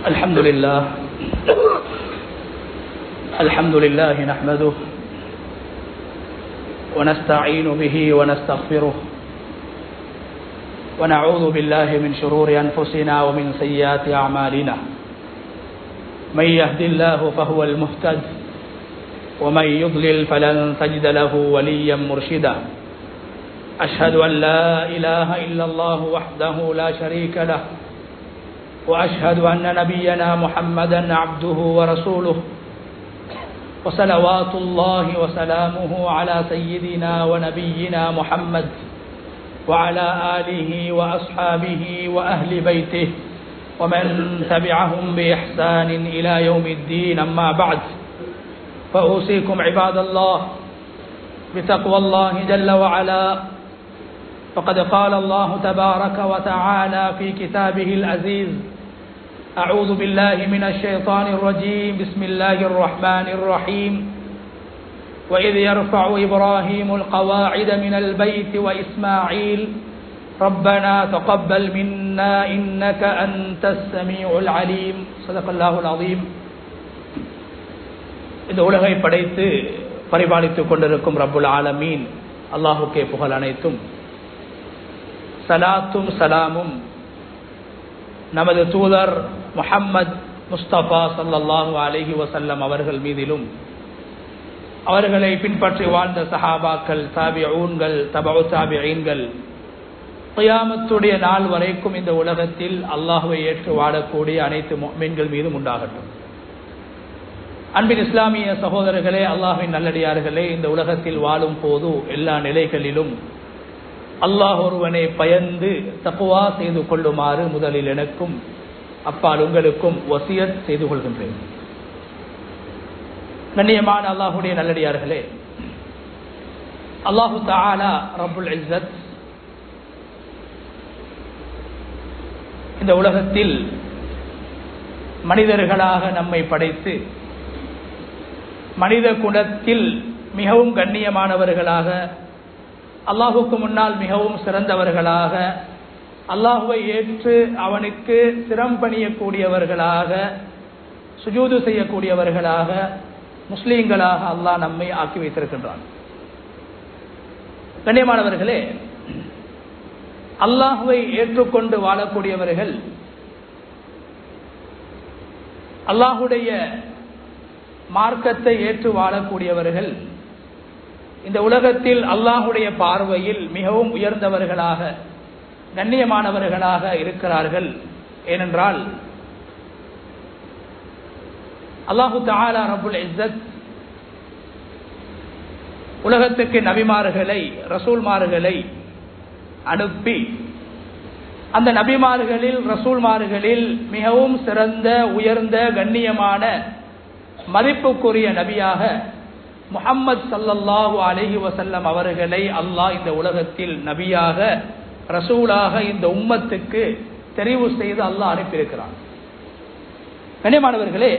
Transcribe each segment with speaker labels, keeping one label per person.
Speaker 1: الحمد لله نحمده ونستعين به ونستغفره ونعوذ بالله من شرور أنفسنا ومن سيئات أعمالنا من يهد الله فهو المهتد ومن يضلل فلن تجد له وليا مرشدا أشهد أن لا إله إلا الله وحده لا شريك له وأشهد أن نبينا محمدا عبده ورسوله وصلوات الله وسلامه على سيدنا ونبينا محمد وعلى آله وأصحابه وأهل بيته ومن تبعهم بإحسان إلى يوم الدين. أما بعد فأوصيكم عباد الله بتقوى الله جل وعلا، فقد قال الله تبارك وتعالى في كتابه العزيز: أعوذ بالله من الشيطان الرجيم، بسم الله الرحمن الرحيم. وإذ يرفع إبراهيم القواعد من البيت وإسماعيل ربنا تقبل منا إنك أنت السميع العليم. صدق الله العظيم. இந்த உலகை படைத்து பரிபாலித்துக் கொண்டிருக்கும் ரப்புல் ஆலமீன் அல்லாஹுக்கே புகழ் அனைத்தும். சலாத்தும் சலாமும் நமது தூதர் முஹம்மது முஸ்தபா ஸல்லல்லாஹு அலைஹி வஸல்லம் அவர்கள் மீதிலும், அவர்களை பின்பற்றி வாழ்ந்த சஹாபாக்கள், தாபிஊன்கள், தபஉ தாபிஈன்கள், கியாமத்துடைய நாள் வரைக்கும் இந்த உலகத்தில் அல்லாஹ்வை ஏற்று வாழக்கூடிய அனைத்து முஃமின்கள் மீதும் உண்டாகட்டும். அன்பின் இஸ்லாமிய சகோதரர்களே, அல்லாஹ்வின் நல்லடியார்களே, இந்த உலகத்தில் வாழும் போது எல்லா நிலைகளிலும் அல்லாஹ் ஒருவனை பயந்து தக்வா செய்து கொள்ளுமாறு முதலில் எனக்கும் அப்பால் உங்களுக்கும் வசியத் செய்து கொள்கின்றேன். கண்ணியமான அல்லாஹுடைய நல்லடியார்களே, அல்லாஹு தஆலா ரப்புல் இஸ்ஸத் இந்த உலகத்தில் மனிதர்களாக நம்மை படைத்து மனித குலத்தில் மிகவும் கண்ணியமானவர்களாக, அல்லாஹுக்கு முன்னால் மிகவும் சிறந்தவர்களாக, அல்லாஹுவை ஏற்று அவனுக்கு சிரம் பணியக்கூடியவர்களாக, சுஜூது செய்யக்கூடியவர்களாக, முஸ்லீம்களாக அல்லாஹ் நம்மை ஆக்கி வைத்திருக்கின்றான். கண்ணியமானவர்களே, அல்லாஹுவை ஏற்றுக்கொண்டு வாழக்கூடியவர்கள், அல்லாஹுடைய மார்க்கத்தை ஏற்று வாழக்கூடியவர்கள் இந்த உலகத்தில் அல்லாஹுடைய பார்வையில் மிகவும் உயர்ந்தவர்களாக, கண்ணியமானவர்களாக இருக்கிறார்கள். ஏனென்றால் அல்லாஹு தஆலா ரப்புல் இஸ்ஸத் உலகத்துக்கு நபிமார்களை, ரசூல்மார்களை அனுப்பி அந்த நபிமார்களில், ரசூல்மார்களில் மிகவும் சிறந்த, உயர்ந்த, கண்ணியமான, மதிப்புக்குரிய நபியாக முஹம்மது ஸல்லல்லாஹு அலைஹி வஸல்லம் அவர்களை அல்லாஹ் இந்த உலகத்தில் நபியாக, ரசூலாக இந்த உம்மத்துக்கு தெரிவு செய்து அல்லாஹ் அனுப்பியிருக்கிறான். கண்ணியமானவர்களே,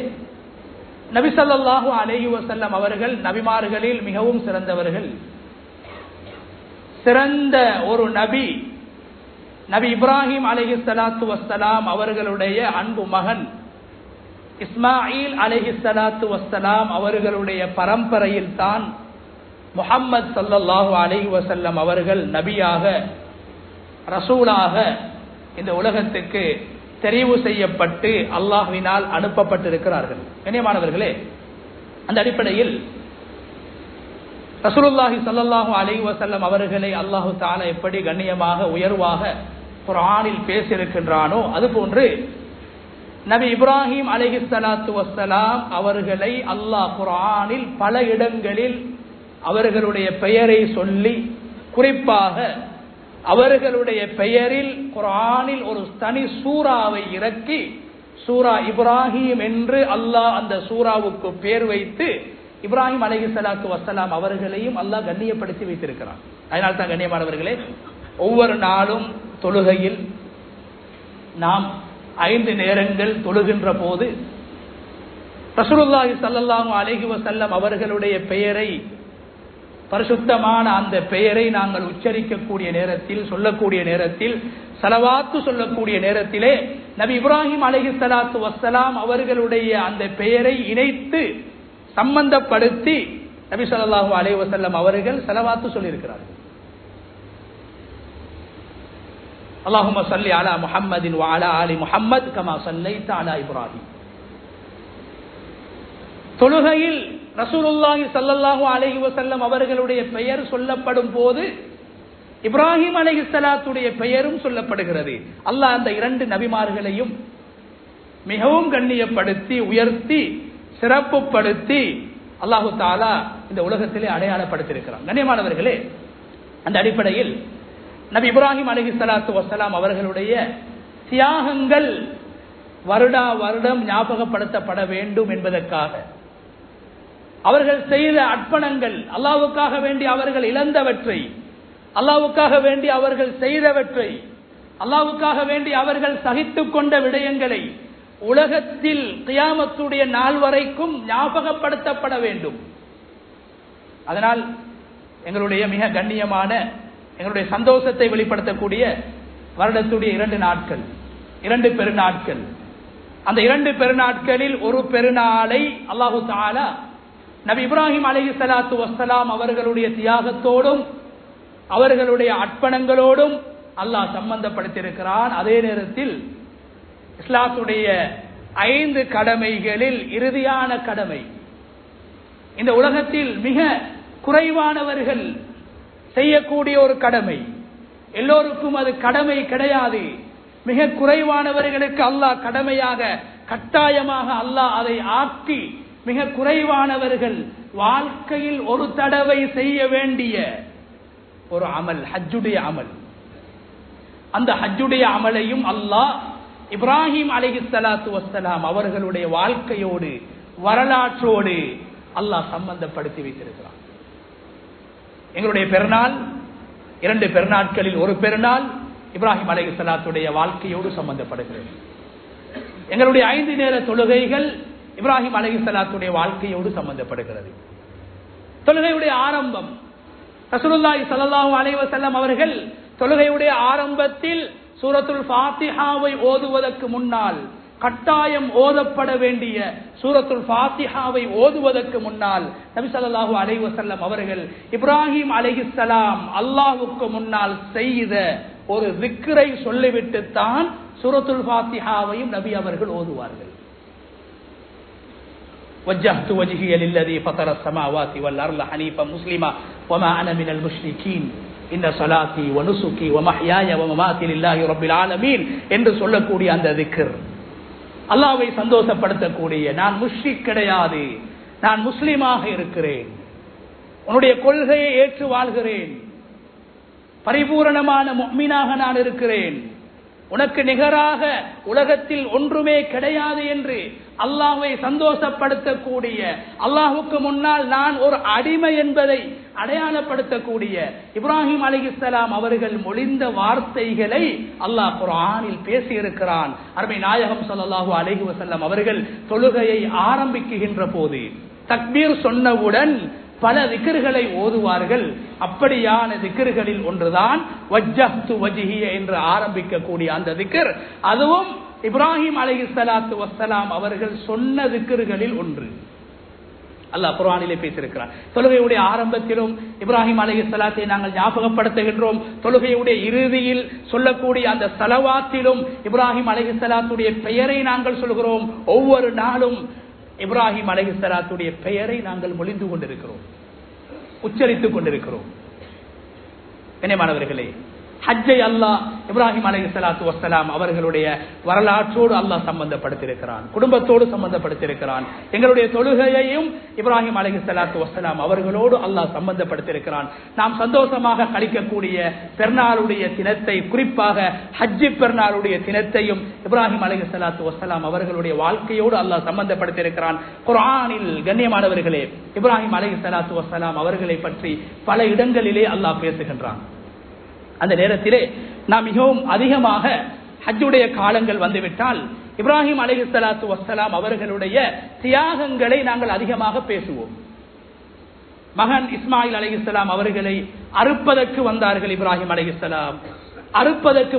Speaker 1: நபி ஸல்லல்லாஹு அலைஹி வஸல்லம் அவர்கள் நபிமார்களில் மிகவும் சிறந்தவர்கள். சிறந்த ஒரு நபி, நபி இப்ராஹிம் அலைஹிஸ்ஸலாத்து வஸ்ஸலாம் அவர்களுடைய அன்பு மகன் இஸ்மாயில் அலைஹிஸ்ஸலாத்து வஸ்ஸலாம் அவர்களுடைய பரம்பரையில் தான் முஹம்மது ஸல்லல்லாஹு அலைஹி வஸல்லம் அவர்கள் நபியாக, ரசூலாக இந்த உலகத்துக்கு தெரிவு செய்யப்பட்டு அல்லாஹ்வினால் அனுப்பப்பட்டிருக்கிறார்கள். கண்ணியமானவர்களே, அந்த அடிப்படையில் ரசூலுல்லாஹி ஸல்லல்லாஹு அலைஹி வஸல்லம் அவர்களை அல்லாஹு தஆலா எப்படி கண்ணியமாக, உயர்வாக குர்ஆனில் பேசியிருக்கின்றானோ, அதுபோன்று நபி இப்ராஹிம் அலைஹிஸ்ஸலாத்து வஸ்ஸலாம் அவர்களை அல்லாஹ் குர்ஆனில் பல இடங்களில் அவர்களுடைய பெயரை சொல்லி, குறிப்பாக அவர்களுடைய பெயரில் குர்ஆனில் ஒரு தனி சூறாவை இறக்கி, சூரா இப்ராஹிம் என்று அல்லாஹ் அந்த சூறாவுக்கு பேர் வைத்து இப்ராஹிம் அலைஹிஸ்ஸலாத்து வஸ்ஸலாம் அவர்களையும் அல்லாஹ் கண்ணியப்படுத்தி வைத்திருக்கிறான். அதனால தான் கண்ணியமானவர்களே, ஒவ்வொரு நாளும் தொழுகையில் நாம் 5 நேரங்கள் தொழுகின்ற போது ரசூலுல்லாஹி ஸல்லல்லாஹு அலைஹி வஸல்லம் அவர்களுடைய பெயரை பரிசுத்தமான அந்த பெயரை நாங்கள் உச்சரிக்கக்கூடிய நேரத்தில், சொல்லக்கூடிய நேரத்தில், ஸலவாத்து சொல்லக்கூடிய நேரத்திலே நபி இப்ராஹிம் அலைஹிஸ்ஸலாத்து வஸ்ஸலாம் அவர்களுடைய அந்த பெயரை இணைத்து சம்பந்தப்படுத்தி நபி ஸல்லல்லாஹு அலைஹி வஸல்லம் அவர்கள் ஸலவாத்து சொல்லியிருக்கிறார்கள். அல்லாஹும்ம ஸல்லி அலா முஹம்மதின் வ அலா ஆலி முஹம்மத் கமா ஸல்லைத அலா இப்ராஹிம். தொழுகையில் ரசூலுல்லாஹி ஸல்லல்லாஹு அலைஹி வஸல்லம் அவர்களுடைய பெயர் சொல்லப்படும் போது இப்ராஹிம் அலைஹிஸ்ஸலாத்துடைய பெயரும் சொல்லப்படுகிறது. அல்லாஹ் அந்த இரண்டு நபிமார்களையும் மிகவும் கண்ணியப்படுத்தி, உயர்த்தி, சிறப்புப்படுத்தி அல்லாஹு தஆலா இந்த உலகத்திலே அடையாளப்படுத்தியிருக்கிறார். கண்ணியமானவர்களே, அந்த அடிப்படையில் நபி இப்ராஹிம் அலைஹிஸ்ஸலாத்து வஸ்ஸலாம் அவர்களுடைய தியாகங்கள் வருடா வருடம் ஞாபகப்படுத்தப்பட வேண்டும் என்பதற்காக, அவர்கள் செய்த அர்ப்பணங்கள், அல்லாஹ்வுக்காக வேண்டி அவர்கள் இழந்தவற்றை, அல்லாஹ்வுக்காக வேண்டி அவர்கள் செய்தவற்றை, அல்லாஹ்வுக்காக வேண்டி அவர்கள் சகித்துக் கொண்ட விடயங்களை உலகத்தில் கியாமத்துடைய நாள் வரைக்கும் ஞாபகப்படுத்தப்பட வேண்டும். அதனால் எங்களுடைய மிக கண்ணியமான, எங்களுடைய சந்தோஷத்தை வெளிப்படுத்தக்கூடிய வருடத்துடைய 2 நாட்கள், 2 பெருநாட்கள், அந்த 2 பெருநாட்களில் ஒரு பெருநாளை அல்லாஹு தஆலா நபி இப்ராஹிம் அலைஹிஸ்ஸலாத்து வஸ்ஸலாம் அவர்களுடைய தியாகத்தோடும் அவர்களுடைய அர்ப்பணங்களோடும் அல்லாஹ் சம்பந்தப்படுத்தியிருக்கிறான். அதே நேரத்தில் இஸ்லாத்துடைய 5 கடமைகளில் இறுதியான கடமை, இந்த உலகத்தில் மிக குறைவானவர்கள் செய்யக்கூடிய ஒரு கடமை, எல்லோருக்கும் அது கடமை கிடையாது, மிக குறைவானவர்களுக்கு அல்லாஹ் கடமையாக, கட்டாயமாக அல்லாஹ் அதை ஆக்கி, மிக குறைவானவர்கள் வாழ்க்கையில் ஒரு தடவை செய்ய வேண்டிய ஒரு அமல், ஹஜ்ஜுடைய அமல். அந்த ஹஜ்ஜுடைய அமலையும் அல்லாஹ் இப்ராஹிம் அலைஹிஸ்ஸலாத்து வஸ்ஸலாம் அவர்களுடைய வாழ்க்கையோடு, வரலாற்றோடு அல்லாஹ் சம்பந்தப்படுத்தி வைத்திருக்கிறார். எங்களுடைய பெருநாள் 2 பெருநாட்களில் ஒரு பெருநாள் இப்ராஹிம் அலைஹிஸ்ஸலாத்துடைய வாழ்க்கையோடு சம்பந்தப்படுகிறது. எங்களுடைய 5 நேர தொழுகைகள் இப்ராஹிம் அலைஹிஸ்ஸலாத்துடைய வாழ்க்கையோடு சம்பந்தப்படுகிறது. தொழுகையுடைய ஆரம்பம், ரசூலுல்லாஹி ஸல்லல்லாஹு அலைஹி வஸல்லம் அவர்கள் தொழுகையுடைய ஆரம்பத்தில் சூரத்துல் ஃபாத்திஹாவை ஓதுவதற்கு முன்னால், கட்டாயம் ஓதப்பட வேண்டிய சூரத்துல் ஃபாத்திஹாவை ஓதுவதற்கு முன்னால் நபி ஸல்லல்லாஹு அலைஹி வஸல்லம் அவர்கள் இப்ராஹிம் அலைஹிஸ்ஸலாம் அல்லாஹ்வுக்கு முன்னால் செய்த ஒரு திக்ரை சொல்லிவிட்டு தான் சூரத்துல் ஃபாத்திஹாவையும் நபி அவர்கள் ஓதுவார்கள். وجهت وجهي للذي فطر السماوات والارض حنيفا مسلما وما انا من المشركين ان صلاتي ونسكي ومحياي ومماتي لله رب العالمين என்று சொல்லக்கூடிய அந்த திக்ர், அல்லாஹ்வை சந்தோஷப்படுத்தக்கூடிய, நான் முஷ்ரிக் கிடையாது, நான் முஸ்லிமாக இருக்கிறேன், உன்னுடைய கொள்கையை ஏற்று வாழ்கிறேன், பரிபூரணமான முஃமினாக நான் இருக்கிறேன், உனக்கு நிகராக உலகத்தில் ஒன்றுமே கிடையாது என்று அல்லாஹ்வை சந்தோஷப்படுத்தக்கூடிய, அல்லாஹ்வுக்கு முன்னால் நான் ஒரு அடிமை என்பதை அடையாளப்படுத்தக்கூடிய இப்ராஹிம் அலைஹிஸ்ஸலாம் அவர்கள் மொழிந்த வார்த்தைகளை அல்லாஹ் குர்ஆனில் பேசியிருக்கிறான். அருமை நாயகம் ஸல்லல்லாஹு அலைஹி வஸல்லம் அவர்கள் தொழுகையை ஆரம்பிக்கின்ற போது தக்பீர் சொன்னவுடன் பல திக்ர்களை ஓதுவார்கள். அப்படியான திக்ர்களில் ஒன்றுதான் வஜ்ஜஹ்து வஜ்ஹிய என்று ஆரம்பிக்கக்கூடிய அந்த திக்ர். அதுவும் இப்ராஹிம் அலைஹிஸ்ஸலாத்து வஸ்ஸலாம் அவர்கள் சொன்ன திக்ர்களில் ஒன்று. அல்லாஹ் குர்ஆனிலே பேசியிருக்கிறார். தொழுகையுடைய ஆரம்பத்திலும் இப்ராஹிம் அலைஹிஸ்ஸலாத்தை நாங்கள் ஞாபகப்படுத்துகின்றோம். தொழுகையுடைய இறுதியில் சொல்லக்கூடிய அந்த ஸலவாத்திலும் இப்ராஹிம் அலைஹிஸ்ஸலாத்துடைய பெயரை நாங்கள் சொல்கிறோம். ஒவ்வொரு நாளும் இப்ராஹிம் அலைஹிஸ்ஸலாத்துடைய பெயரை நாங்கள் மொழிந்து கொண்டிருக்கிறோம், உச்சரித்துக் கொண்டிருக்கிறோம். கண்ணியமானவர்களே, ஹஜ்ஜை அல்லாஹ் இப்ராஹிம் அலைஹிஸ்ஸலாத்து வஸ்ஸலாம் அவர்களுடைய வரலாற்றோடு அல்லாஹ் சம்பந்தப்படுத்தியிருக்கிறான், குடும்பத்தோடு சம்பந்தப்படுத்தியிருக்கிறான். எங்களுடைய தொழுகையையும் இப்ராஹிம் அலைஹிஸ்ஸலாத்து வஸ்ஸலாம் அவர்களோடு அல்லாஹ் சம்பந்தப்படுத்தியிருக்கிறான். நாம் சந்தோஷமாக கழிக்கக்கூடிய பெருநாளுடைய தினத்தை, குறிப்பாக ஹஜ்ஜி பெருநாளுடைய தினத்தையும் இப்ராஹிம் அலைஹிஸ்ஸலாத்து வஸ்ஸலாம் அவர்களுடைய வாழ்க்கையோடு அல்லாஹ் சம்பந்தப்படுத்தியிருக்கிறான். குர்ஆனில் கண்ணியமானவர்களே, இப்ராஹிம் அலைஹிஸ்ஸலாத்து வஸ்ஸலாம் அவர்களை பற்றி பல இடங்களிலே அல்லாஹ் பேசுகின்றான். அந்த நேரத்திலே நாம் மிகவும் அதிகமாக ஹஜ்ஜுடைய காலங்கள் வந்துவிட்டால் இப்ராஹிம் அலைஹிஸ்ஸலாத்து வஸ்ஸலாம் அவர்களுடைய தியாகங்களை நாங்கள் அதிகமாக பேசுவோம். மகன் இஸ்மாயில் அலைஹிஸ்ஸலாம் அவர்களை அறுப்பதற்கு வந்தார்கள். இப்ராஹிம் அலைஹிஸ்ஸலாம் அறுப்பதற்கு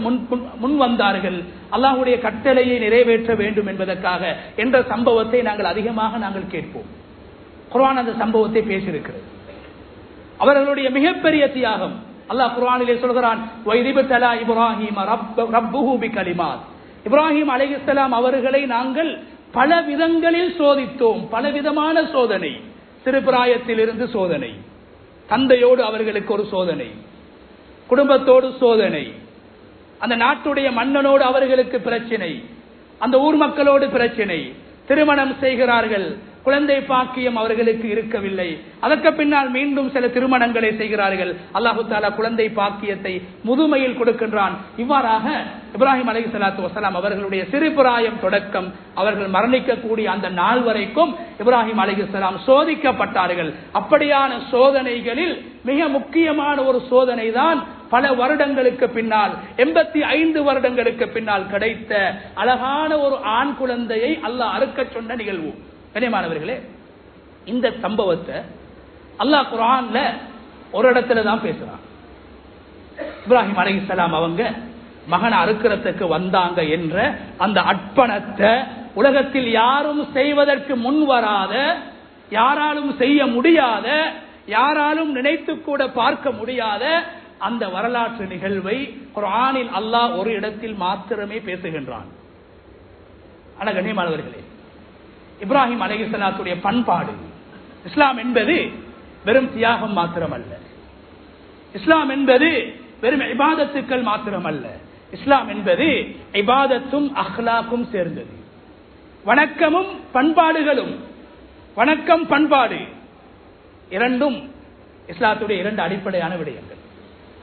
Speaker 1: முன் வந்தார்கள், அல்லாஹ்வுடைய கட்டளையை நிறைவேற்ற வேண்டும் என்பதற்காக என்ற சம்பவத்தை நாங்கள் அதிகமாக கேட்போம். குர்ஆன் அந்த சம்பவத்தை பேசியிருக்கிறது. அவர்களுடைய மிகப்பெரிய தியாகம் அல்லாஹ் குர்ஆனிலே சொல்கிறான், வைதிபத்தலா இப்ராஹிம ரப்புஹு பிகலிமாத். இப்ராஹிம் அலைஹிஸ்ஸலாம் அவர்களை நாங்கள் பல விதங்களில் சோதித்தோம். பலவிதமான சோதனை, சிறு பிராயத்திலிருந்து சோதனை, தந்தையோடு அவர்களுக்கு ஒரு சோதனை, குடும்பத்தோடு சோதனை, அந்த நாட்டுடைய மன்னனோடு அவர்களுக்கு பிரச்சனை, அந்த ஊர் மக்களோடு பிரச்சனை, திருமணம் செய்கிறார்கள், குழந்தை பாக்கியம் அவர்களுக்கு இருக்கவில்லை, அதற்கு பின்னால் மீண்டும் சில திருமணங்களை செய்கிறார்கள், அல்லாஹு தஆலா குழந்தை பாக்கியத்தை முதுமையில் கொடுக்கின்றான். இவ்வாறாக இப்ராஹிம் அலைஹிஸ்ஸலாத்து வஸலாம் அவர்களுடைய சிறுபிராயம் தொடக்கம் அவர்கள் மரணிக்கக்கூடிய அந்த நாள் வரைக்கும் இப்ராஹிம் அலைஹிஸ்ஸலாம் சோதிக்கப்பட்டார்கள். அப்படியான சோதனைகளில் மிக முக்கியமான ஒரு சோதனை தான் பல வருடங்களுக்கு பின்னால் 85 வருடங்களுக்கு பின்னால் கிடைத்த அழகான ஒரு ஆண் குழந்தையை அல்லாஹ் அறுக்க சொன்ன நிகழ்வு. கண்ணியமானவர்களே, இந்த சம்பவத்தை அல்லாஹ் குர்ஆன்ல ஒரு இடத்துல தான் பேசுறான். இப்ராஹிம் அலைஹிஸ்ஸலாம் அவங்க மகனை அறுக்கிறதுக்கு வந்தாங்க என்ற அந்த அர்ப்பணத்தை உலகத்தில் யாரும் செய்வதற்கு முன் வராத, யாராலும் செய்ய முடியாத, யாராலும் நினைத்து கூட பார்க்க முடியாத அந்த வரலாற்று நிகழ்வை குர்ஆனில் அல்லாஹ் ஒரு இடத்தில் மாத்திரமே பேசுகின்றான். ஆனா கண்ணியமானவர்களே, இப்ராஹிம் அலைஹிஸ்ஸலாத்துடைய பண்பாடு, இஸ்லாம் என்பது வெறும் தியாகம் மாத்திரமல்ல, இஸ்லாம் என்பது வெறும் இபாதத்துக்கள் மாத்திரமல்ல, இஸ்லாம் என்பது இபாதத்தும் அஹ்லாக்கும் சேர்ந்தது. வணக்கமும் பண்பாடுகளும், வணக்கம் பண்பாடு இரண்டும் இஸ்லாத்துடைய இரண்டு அடிப்படையான விடயங்கள்.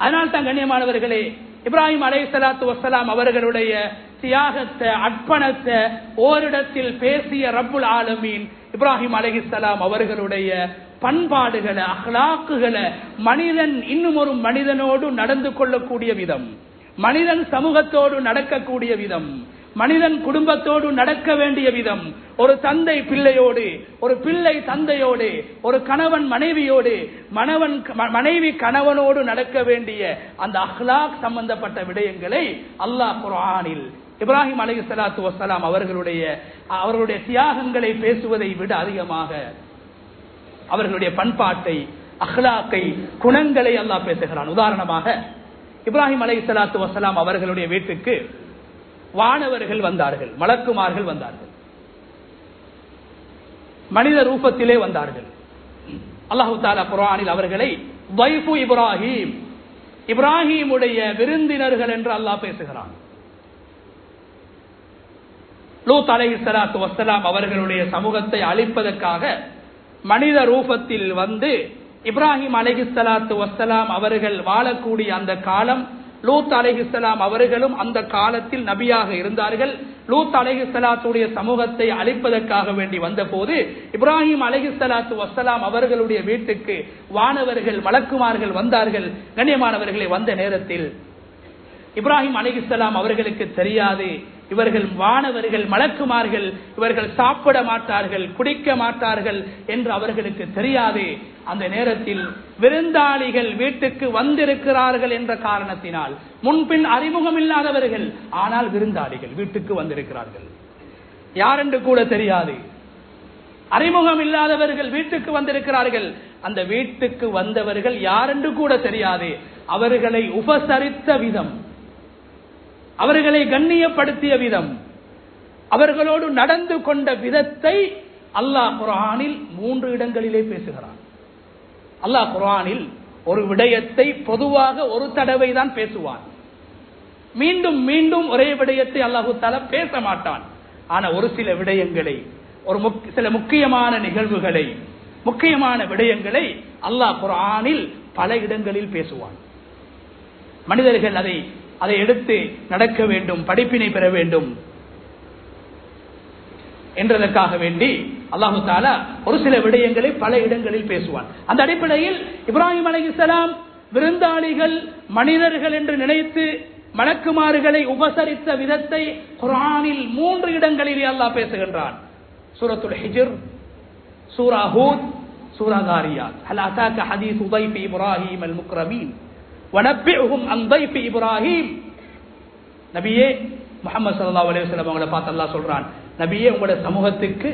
Speaker 1: அதனால் தான் கண்ணியமானவர்களே, இப்ராஹிம் அலைஹிஸ்ஸலாத்து வஸ்ஸலாம் அவர்களுடைய தியாகத்தை, அர்ப்பணத்தை ஓரிடத்தில் பேசிய ரப்புல் ஆலமீன் இப்ராஹிம் அலைஹிஸ்ஸலாம் அவர்களுடைய பண்பாடுகளை, அஹ்லாக்குகளை, மனிதன் இன்னும் ஒரு மனிதனோடு நடந்து கொள்ளக்கூடிய விதம், மனிதன் சமூகத்தோடு நடக்கக்கூடிய விதம், மனிதன் குடும்பத்தோடு நடக்க வேண்டிய விதம், ஒரு தந்தை பிள்ளையோடு, ஒரு பிள்ளை தந்தையோடு, ஒரு கணவன் மனைவியோடு, மனைவி கணவனோடு நடக்க வேண்டிய அந்த அஹ்லாக் சம்பந்தப்பட்ட விடயங்களை அல்லாஹ் குர்ஆனில் இப்ராஹிம் அலைஹிஸ்ஸலாத்து வஸ்ஸலாம் அவர்களுடைய தியாகங்களை பேசுவதை விட அதிகமாக அவர்களுடைய பண்பாட்டை, அஹ்லாக்கை, குணங்களை அல்லாஹ் பேசுகிறான். உதாரணமாக இப்ராஹிம் அலைஹிஸ்ஸலாத்து வஸ்ஸலாம் அவர்களுடைய வீட்டுக்கு வானவர்கள் வந்தார்கள், மலக்குமார்கள் வந்தார்கள், மனித ரூபத்திலே வந்தார்கள். அல்லாஹு தஆலா குர்ஆனில் அவர்களை வைஃபு இப்ராஹிம், இப்ராஹிமுடைய விருந்தினர்கள் என்று அல்லாஹ் பேசுகிறான். லூத் அலைஹிஸ்ஸலாத்து வஸ்ஸலாம் அவர்களுடைய சமூகத்தை அழிப்பதற்காக மனித ரூபத்தில் வந்து இப்ராஹிம் அலைஹிஸ்ஸலாத்து வஸ்ஸலாம் அவர்கள் வாழக்கூடிய அந்த காலம், லூத் அலைஹிஸ்ஸலாம் அவர்களும் அந்த காலத்தில் நபியாக இருந்தார்கள். லூத் அலைஹிஸ்ஸலாத்துடைய சமூகத்தை அழிப்பதற்காக வேண்டி வந்த போது இப்ராஹிம் அலைஹிஸ்ஸலாத்து வஸ்ஸலாம் அவர்களுடைய வீட்டுக்கு வானவர்கள், மலக்குமார்கள் வந்தார்கள். கண்ணியமானவர்களை, வந்த நேரத்தில் இப்ராஹிம் அலைஹிஸ்ஸலாம் அவர்களுக்கு தெரியாது இவர்கள் வானவர்கள், மலக்குமார்கள், இவர்கள் சாப்பிட மாட்டார்கள், குடிக்க மாட்டார்கள் என்று அவர்களுக்கு தெரியாது. அந்த நேரத்தில் விருந்தாளிகள் வீட்டுக்கு வந்திருக்கிறார்கள் என்ற காரணத்தினால், முன்பின் அறிமுகம் இல்லாதவர்கள், ஆனால் விருந்தாளிகள் வீட்டுக்கு வந்திருக்கிறார்கள், யாரென்று கூட தெரியாது, அறிமுகம் இல்லாதவர்கள் வீட்டுக்கு வந்திருக்கிறார்கள். அந்த வீட்டுக்கு வந்தவர்கள் யாரென்று கூட தெரியாது. அவர்களை உபசரித்த விதம், அவர்களை கண்ணியப்படுத்திய விதம், அவர்களோடு நடந்து கொண்ட விதத்தை அல்லாஹ் குர்ஆனில் 3 இடங்களிலே பேசுகிறான். அல்லாஹ் குர்ஆனில் ஒரு விடயத்தை பொதுவாக ஒரு தடவை தான் பேசுவான். மீண்டும் மீண்டும் ஒரே விடயத்தை அல்லாஹு தஆலா பேச மாட்டான். ஆனா ஒரு சில விடயங்களை, சில முக்கியமான நிகழ்வுகளை, முக்கியமான விடயங்களை அல்லாஹ் குர்ஆனில் பல இடங்களில் பேசுவான். மனிதர்கள் அதை எடுத்து நடக்க வேண்டும், படிப்பினை பெற வேண்டும் என்றதற்காக வேண்டி அல்லாஹு தஆலா ஒரு சில விடயங்களை பல இடங்களில் பேசுவான். அந்த அடிப்படையில் இப்ராஹிம் அலைஹிஸ்ஸலாம் விருந்தாளிகள், மனிதர்கள் என்று நினைத்து மலக்குமார்களை உபசரித்த விதத்தை குர்ஆனில் 3 இடங்களிலே அல்லாஹ் பேசுகின்றான். சூரத்துல் ஹிஜ்ர், சூரா ஹூத், சூரா தாரியாத். ஹல் அதாக ஹதீஸ் ضيف இப்ராஹீம் அல் முக்ரமீன் வனபிஹும் அன் ضيف இப்ராஹீம். நபியே முஹம்மது ஸல்லல்லாஹு அலைஹி வஸல்லம் அவங்களை பார்த்து அல்லாஹ் சொல்றான், நபியே உங்களுடைய சமூகத்துக்கு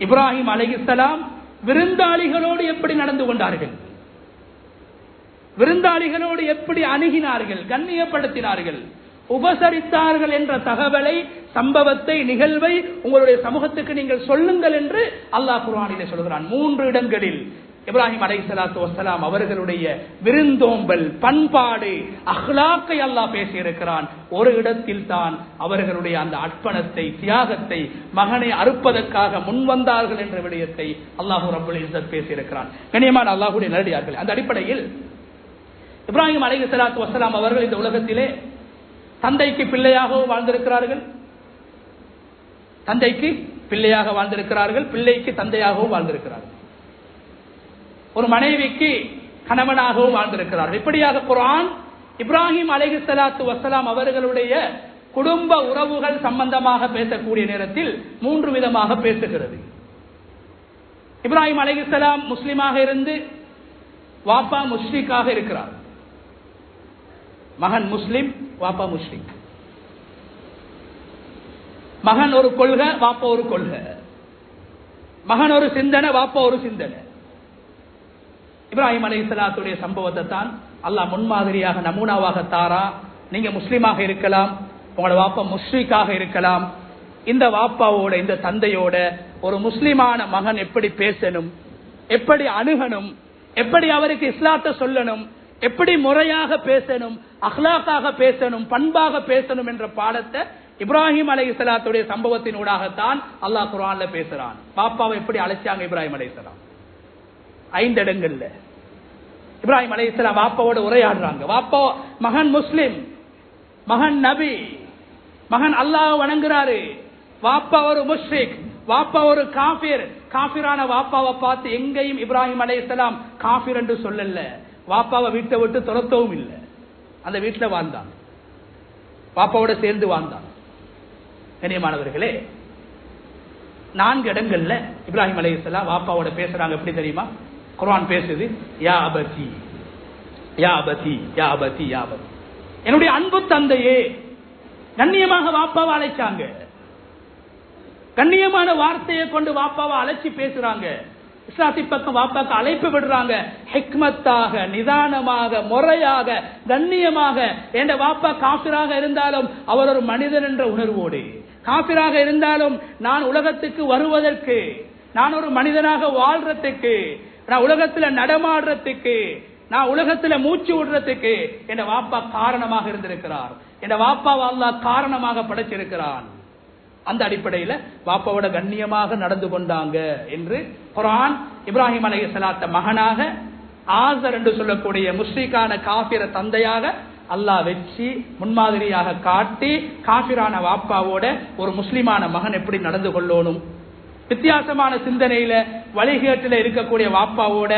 Speaker 1: இப்ராஹிம் அலைஹிஸ்ஸலாம் விருந்தாளிகளோடு எப்படி நடந்து கொண்டார்கள், விருந்தாளிகளோடு எப்படி அணுகினார்கள், கண்ணியப்படுத்தினார்கள், உபசரித்தார்கள் என்ற தகவலை, சம்பவத்தை, நிகழ்வை உங்களுடைய சமூகத்துக்கு நீங்கள் சொல்லுங்கள் என்று அல்லாஹ் குர்ஆனிலே சொல்கிறான். 3 இடங்களில் இப்ராஹிம் அலைஹிஸ்ஸலாத்து வஸ்ஸலாம் அவர்களுடைய விருந்தோம்பல், பண்பாடு, அஹ்லாக்கை அல்லாஹ் பேசியிருக்கிறான். ஒரு இடத்தில் தான் அவர்களுடைய அந்த அர்ப்பணத்தை, தியாகத்தை, மகனை அறுப்பதற்காக முன்வந்தார்கள் என்ற விடயத்தை அல்லாஹ் ரப்பல் இஸ்ஸத் பேசியிருக்கிறான். கண்ணியமான அல்லாஹ்வுடைய நல்லடியார்களே, அந்த அடிப்படையில் இப்ராஹிம் அலைஹிஸ்ஸலாத்து வஸ்ஸலாம் அவர்கள் இந்த உலகத்திலே தந்தைக்கு பிள்ளையாகவும் வாழ்ந்திருக்கிறார்கள், தந்தைக்கு பிள்ளையாக வாழ்ந்திருக்கிறார்கள், பிள்ளைக்கு தந்தையாகவும் வாழ்ந்திருக்கிறார்கள், ஒரு மனைவிக்கு கணவனாகவும் வாழ்ந்திருக்கிறார்கள். இப்படியாக குர்ஆன் இப்ராஹிம் அலைஹிஸ்ஸலாத்து வஸ்ஸலாம் அவர்களுடைய குடும்ப உறவுகள் சம்பந்தமாக பேசக்கூடிய நேரத்தில் 3 விதமாக பேசுகிறது. இப்ராஹிம் அலைஹிஸ்ஸலாம் முஸ்லிமாக இருந்து வாப்பா முஷ்ரிக்காக இருக்கிறார். மகன் முஸ்லிம், வாப்பா முஷ்ரிக். மகன் ஒரு கொள்கை, வாப்பா ஒரு கொள்கை. மகன் ஒரு சிந்தனை, வாப்பா ஒரு சிந்தனை. இப்ராஹிம் அலைஹிஸ்ஸலாத்துடைய சம்பவத்தை தான் அல்லாஹ் முன்மாதிரியாக, நமூனாவாக தாரா. நீங்க முஸ்லிமாக இருக்கலாம், உங்களோட வாப்பா முஷ்ரிக்காக இருக்கலாம். இந்த வாப்பாவோட, இந்த தந்தையோட ஒரு முஸ்லிமான மகன் எப்படி பேசணும், எப்படி அணுகணும், எப்படி அவருக்கு இஸ்லாத்தை சொல்லணும், எப்படி முறையாக பேசணும், அஹ்லாக்காக பேசணும், பண்பாக பேசணும் என்ற பாடத்தை இப்ராஹிம் அலைஹிஸ்ஸலாத்துடைய சம்பவத்தின் ஊடாகத்தான் அல்லாஹ் குர்ஆன்ல பேசுறான். பாப்பாவை எப்படி அழைச்சாங்க இப்ராஹிம் அலைஹிஸ்ஸலாம்? 5 இடங்கள்ல இப்ராஹிம் அலைஹிஸ்ஸலாம் வாப்பாவோட உரையாடுறாங்க. வாப்பா, மகன் முஸ்லிம், மகன் நபி, மகன் அல்லாஹ் வணங்குறாரு. வாப்பா ஒரு முஷ்ரிக், வாப்பா ஒரு காஃபிர். காஃபிரான வாப்பாவை பார்த்து எங்கேயும் இப்ராஹிம் அலைஹிஸ்ஸலாம் காஃபிர் என்று சொல்லல. வாப்பாவை வீட்டை விட்டு துரத்தவும் இல்லை, அந்த வீட்டில் வாழ்ந்தான், பாப்பாவோட சேர்ந்து வாழ்ந்தான். கண்ணியமானவர்களே, 4 இடங்கள்ல இப்ராஹிம் அலைஹிஸ்ஸலாம் வாப்பாவோட பேசுறாங்க. எப்படி தெரியுமா? குர்ஆன் பேசுது, யா அபதி யா அபதி யா அபதி யா அபதி, என்னுடைய அன்பு தந்தையே. கண்ணியமாக வாப்பாவை அழைச்சாங்க, கண்ணியமான வார்த்தையை கொண்டு வாப்பாவை அழைச்சி பேசுறாங்க. இஸ்லாத்தி பக்கம் வாப்பாக்கு அழைப்பு விடுறாங்க. ஹிக்மத்தாக, நிதானமாக, முறையாக, கண்ணியமாக. என்ற வாப்பா காஃபிராக இருந்தாலும் அவர் ஒரு மனிதன் என்ற உணர்வோடு, காஃபிராக இருந்தாலும் நான் உலகத்துக்கு வருவதற்கு, நான் ஒரு மனிதனாக வாழ்றதுக்கு, நான் உலகத்துல நடமாடுறதுக்கு, நான் உலகத்துல மூச்சு விடுறதுக்கு என்ற வாப்பா காரணமாக இருந்திருக்கிறார். என்ற வாப்பாவை அல்லாஹ் காரணமாக படைச்சிருக்கிறான். அந்த அடிப்படையில் வாப்பாவோட கண்ணியமாக நடந்து கொண்டாங்க என்று குர்ஆன் இப்ராஹிம் அலைஹிஸ்ஸலாத்த மகனாக, ஆசர் என்று சொல்லக்கூடிய முஷ்ரிக்கான காஃபிர தந்தையாக அல்லாஹ் வெற்றி முன்மாதிரியாக காட்டி, காஃபிரான வாப்பாவோட ஒரு முஸ்லிமான மகன் எப்படி நடந்து கொள்ளணும், வித்தியாசமான சிந்தனையில வழிகேட்டில் இருக்கக்கூடிய வாப்பாவோட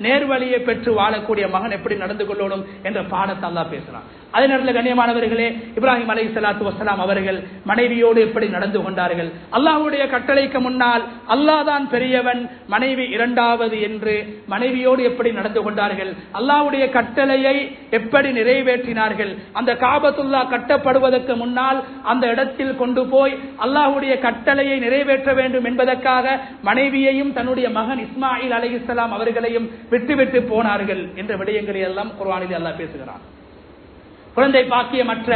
Speaker 1: நேர்வழியை பெற்று வாழக்கூடிய மகன் எப்படி நடந்து கொள்ளணும் என்ற பாடத்தை அல்லாஹ் பேசுறான். அதே நேரத்தில் கண்ணியமானவர்களே, இப்ராஹிம் அலைஹிஸ்ஸலாத்து வஸ்ஸலாம் அவர்கள் மனைவியோடு எப்படி நடந்து கொண்டார்கள்? அல்லாஹ்வுடைய கட்டளைக்கு முன்னால் அல்லாஹ் தான் பெரியவன், மனைவி இரண்டாவது என்று மனைவியோடு எப்படி நடந்து கொண்டார்கள்? அல்லாஹ்வுடைய கட்டளையை எப்படி நிறைவேற்றினார்கள்? அந்த காபத்துல்லா கட்டப்படுவதற்கு முன்னால் அந்த இடத்தில் கொண்டு போய் அல்லாஹ்வுடைய கட்டளையை நிறைவேற்ற வேண்டும் என்பதற்காக மனைவியையும் தன்னுடைய மகன் இஸ்மாயில் அலைஹிஸ்ஸலாம் அவர்களையும் விட்டுவிட்டு போனார்கள் என்ற விடயங்களை எல்லாம் குர்ஆனில் அல்லாஹ் பேசுகிறான். குழந்தை பாக்கியமற்ற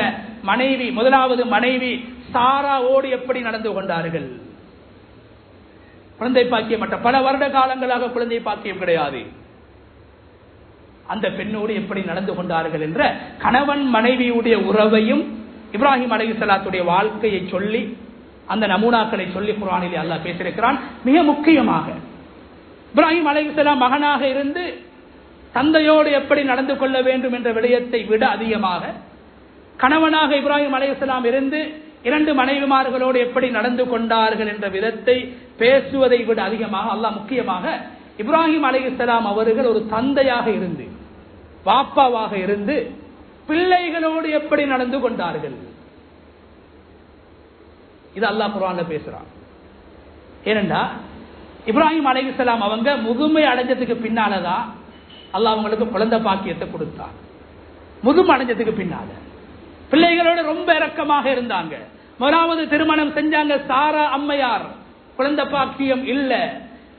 Speaker 1: மனைவி, முதலாவது மனைவி சாராவோடு எப்படி நடந்து கொண்டார்கள்? குழந்தை பாக்கியமற்ற, பல வருட காலங்களாக குழந்தை பாக்கியம் கிடையாது, அந்த பெண்ணோடு எப்படி நடந்து கொண்டார்கள் என்ற கணவன் மனைவியுடைய உறவையும் இப்ராஹிம் அலைஹிஸ்ஸலாத்துடைய வாழ்க்கையை சொல்லி, அந்த நமூனாக்களை சொல்லி குர்ஆனிலே அல்லாஹ் பேசியிருக்கிறான். மிக முக்கியமாக இப்ராஹிம் அலைஹிஸ்ஸலாம் மகனாக இருந்து தந்தையோடு எப்படி நடந்து கொள்ள வேண்டும் என்ற விடயத்தை விட அதிகமாக, கணவனாக இப்ராஹிம் அலைஹிஸ்ஸலாம் இருந்து 2 மனைவிமார்களோடு எப்படி நடந்து கொண்டார்கள் என்ற விதத்தை பேசுவதை விட அதிகமாக அல்லாஹ் முக்கியமாக இப்ராஹிம் அலைஹிஸ்ஸலாம் அவர்கள் ஒரு தந்தையாக இருந்து, வாப்பாவாக இருந்து பிள்ளைகளோடு எப்படி நடந்து கொண்டார்கள், இது அல்லாஹ் குர்ஆன்ல பேசுறான். ஏனென்றா இப்ராஹிம் அலைஹிஸ்ஸலாம் அவங்க முதுமை அடைஞ்சதுக்கு பின்னாலதான் அல்லாஹ் அவங்களுக்கு குழந்தை பாக்கியத்தை கொடுத்தார். முதுமை அடைஞ்சதுக்கு பின்னால பிள்ளைகளோட ரொம்ப இரக்கமாக இருந்தாங்க. முதலாவது திருமணம் செஞ்சாங்க சாரா அம்மையார், குழந்தை பாக்கியம் இல்ல.